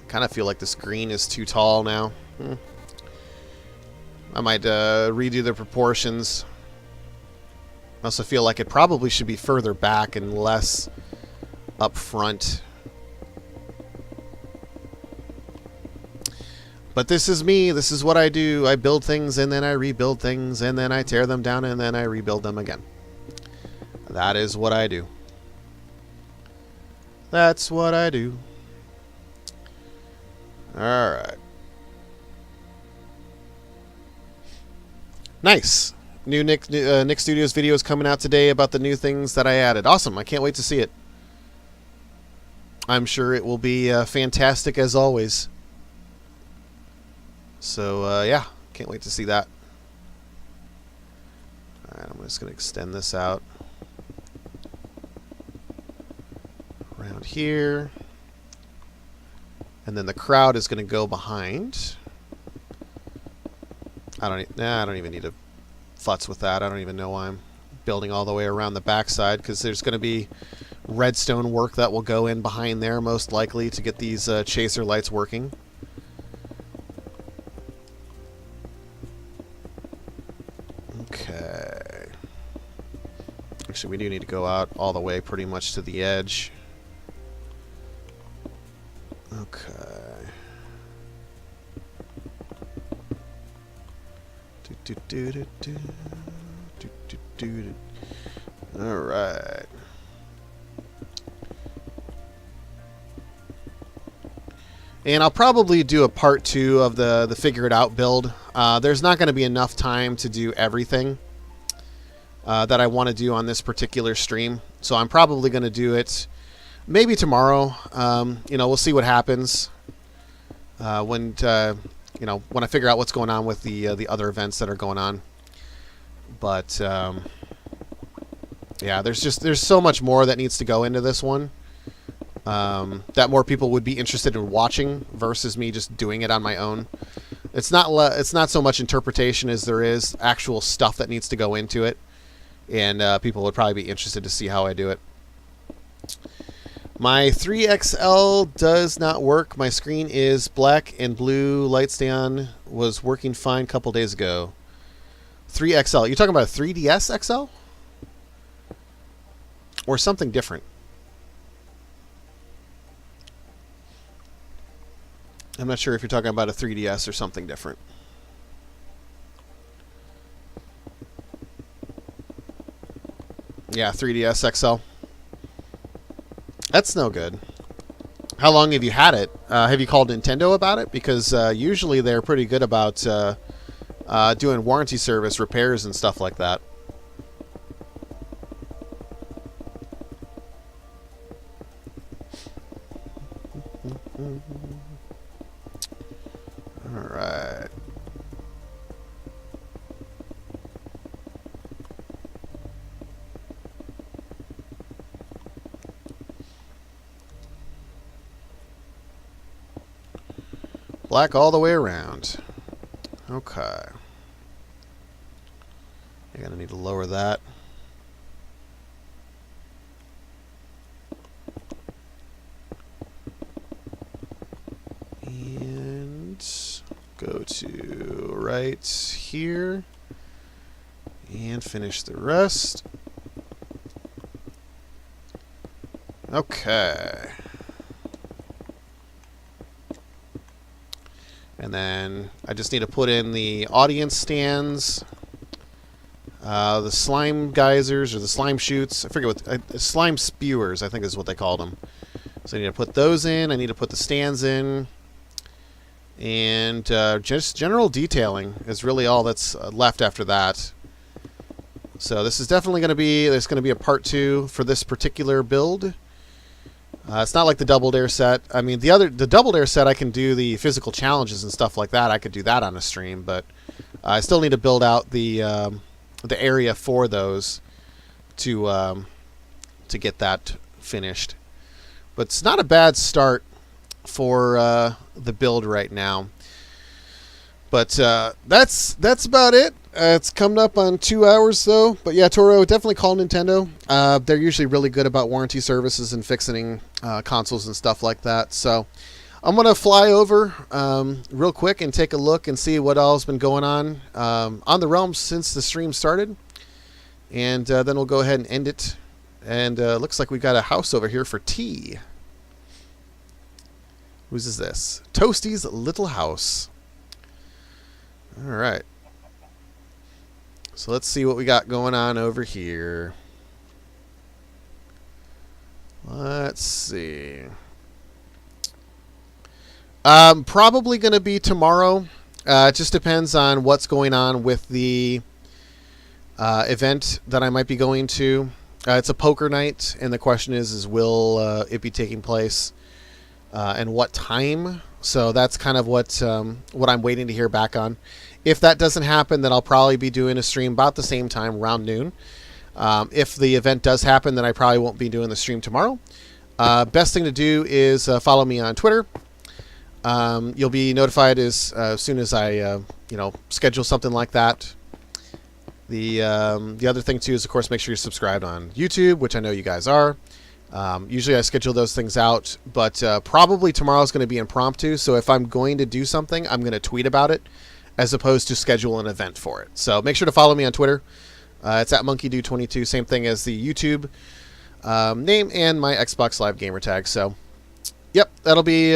Kind of feel like this green is too tall now. I might redo the proportions. I also feel like it probably should be further back and less up front. But this is me. This is what I do. I build things, and then I rebuild things, and then I tear them down, and then I rebuild them again. That is what I do. That's what I do. Alright. Nice. New Nick Studios videos coming out today about the new things that I added. Awesome. I can't wait to see it. I'm sure it will be fantastic as always. So, yeah. Can't wait to see that. Alright, I'm just going to extend this out. Around here. And then the crowd is going to go behind. I don't even need to futz with that. I don't even know why I'm building all the way around the backside, because there's going to be redstone work that will go in behind there, most likely, to get these chaser lights working. Okay. Actually, we do need to go out all the way pretty much to the edge. Okay. All right. And I'll probably do a part 2 of the figure it out build. There's not going to be enough time to do everything that I want to do on this particular stream, so I'm probably going to do it maybe tomorrow. You know, we'll see what happens when I figure out what's going on with the other events that are going on. But yeah, there's so much more that needs to go into this one, that more people would be interested in watching versus me just doing it on my own. It's not so much interpretation as there is actual stuff that needs to go into it, and people would probably be interested to see how I do it. My 3XL does not work. My screen is black and blue. Light stand was working fine a couple days ago. 3XL. You're talking about a 3DS XL? Or something different? I'm not sure if you're talking about a 3DS or something different. Yeah, 3DS XL. That's no good. How long have you had it? Have you called Nintendo about it? Because usually they're pretty good about doing warranty service, repairs, and stuff like that. Alright. Black all the way around. Okay. You're going to need to lower that. And go to right here. And finish the rest. Okay. And then I just need to put in the audience stands, the slime geysers or the slime chutes. I forget what slime spewers, I think is what they called them. So I need to put those in. I need to put the stands in, and just general detailing is really all that's left after that. So this is definitely going to be there's going to be a part 2 for this particular build. It's not like the Double Dare set. I mean, the Double Dare set, I can do the physical challenges and stuff like that. I could do that on a stream, but I still need to build out the area for those to get that finished. But it's not a bad start for the build right now. But that's about it. It's coming up on 2 hours, though. But yeah, Toro, definitely call Nintendo. They're usually really good about warranty services and fixing consoles and stuff like that. So I'm going to fly over real quick and take a look and see what all's been going on the realm since the stream started. And then we'll go ahead and end it. And looks like we've got a house over here for tea. Whose is this? Toasty's Little House. All right. So let's see what we got going on over here. Let's see. Probably going to be tomorrow. It just depends on what's going on with the event that I might be going to. It's a poker night, and the question is will it be taking place and what time? So that's kind of what I'm waiting to hear back on. If that doesn't happen, then I'll probably be doing a stream about the same time, around noon. If the event does happen, then I probably won't be doing the stream tomorrow. Best thing to do is follow me on Twitter. You'll be notified as soon as I schedule something like that. The other thing too is, of course, make sure you're subscribed on YouTube, which I know you guys are. Usually I schedule those things out, but probably tomorrow is going to be impromptu. So if I'm going to do something, I'm going to tweet about it, as opposed to schedule an event for it. So make sure to follow me on Twitter. It's at monkeydude22, same thing as the YouTube name and my Xbox Live gamer tag. So, yep, that'll be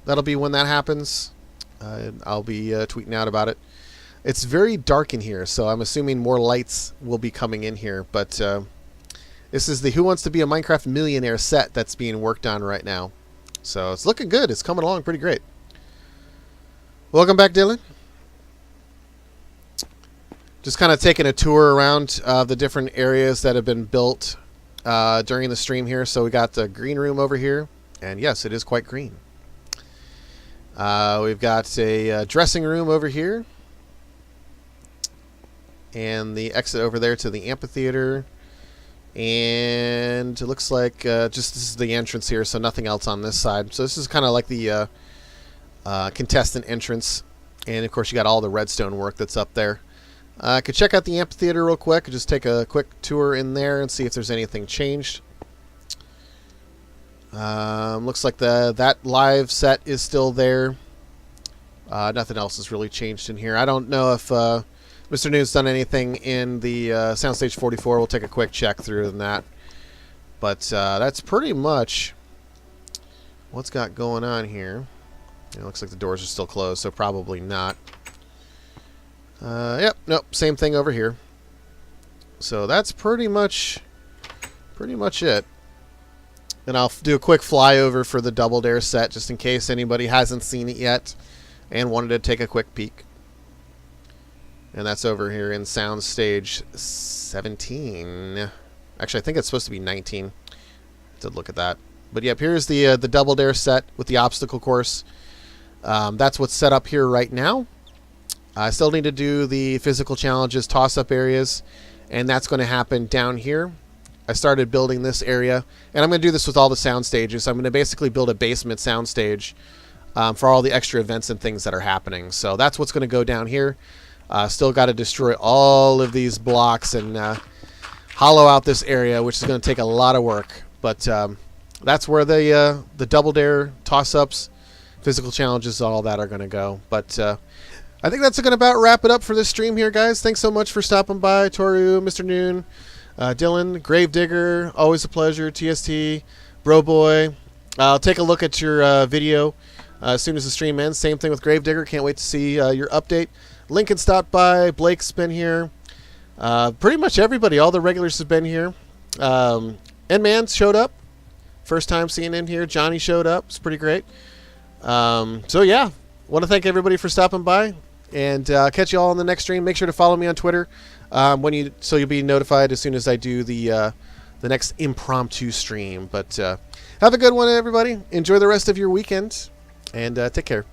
when that happens. I'll be tweeting out about it. It's very dark in here, so I'm assuming more lights will be coming in here. But this is the Who Wants to Be a Minecraft Millionaire set that's being worked on right now. So it's looking good. It's coming along pretty great. Welcome back, Dylan. Just kind of taking a tour around the different areas that have been built during the stream here. So we got the green room over here. And yes, it is quite green. We've got a dressing room over here. And the exit over there to the amphitheater. And it looks like just this is the entrance here, so nothing else on this side. So this is kind of like the contestant entrance And, of course, you got all the redstone work that's up there. I could check out the amphitheater real quick. Just take a quick tour in there and see if there's anything changed. Looks like that live set is still there. Nothing else has really changed in here. I don't know if Mr. Noon's done anything in the Soundstage 44. We'll take a quick check through that. But that's pretty much what's got going on here. It looks like the doors are still closed, so probably not. Yep, nope, same thing over here. So that's pretty much it. And I'll do a quick flyover for the Double Dare set, just in case anybody hasn't seen it yet and wanted to take a quick peek. And that's over here in Soundstage 17. Actually, I think it's supposed to be 19. To look at that. But yep, here's the Double Dare set with the obstacle course. That's what's set up here right now. I still need to do the physical challenges, toss-up areas, and that's going to happen down here. I started building this area, and I'm going to do this with all the sound stages. I'm going to basically build a basement sound stage for all the extra events and things that are happening. So that's what's going to go down here. Still got to destroy all of these blocks and hollow out this area, which is going to take a lot of work. But that's where the Double Dare toss-ups, physical challenges, all that are going to go. But I think that's going to about wrap it up for this stream here, guys. Thanks so much for stopping by. Toru, Mr. Noon, Dylan, Gravedigger, always a pleasure. TST, Broboy. I'll take a look at your video as soon as the stream ends. Same thing with Gravedigger. Can't wait to see your update. Lincoln stopped by. Blake's been here. Pretty much everybody, all the regulars have been here. N-Man showed up. First time seeing him here. Johnny showed up. It's pretty great. So, yeah. Want to thank everybody for stopping by. And catch you all on the next stream. Make sure to follow me on Twitter so you'll be notified as soon as I do the next impromptu stream. But have a good one, everybody. Enjoy the rest of your weekend. And take care.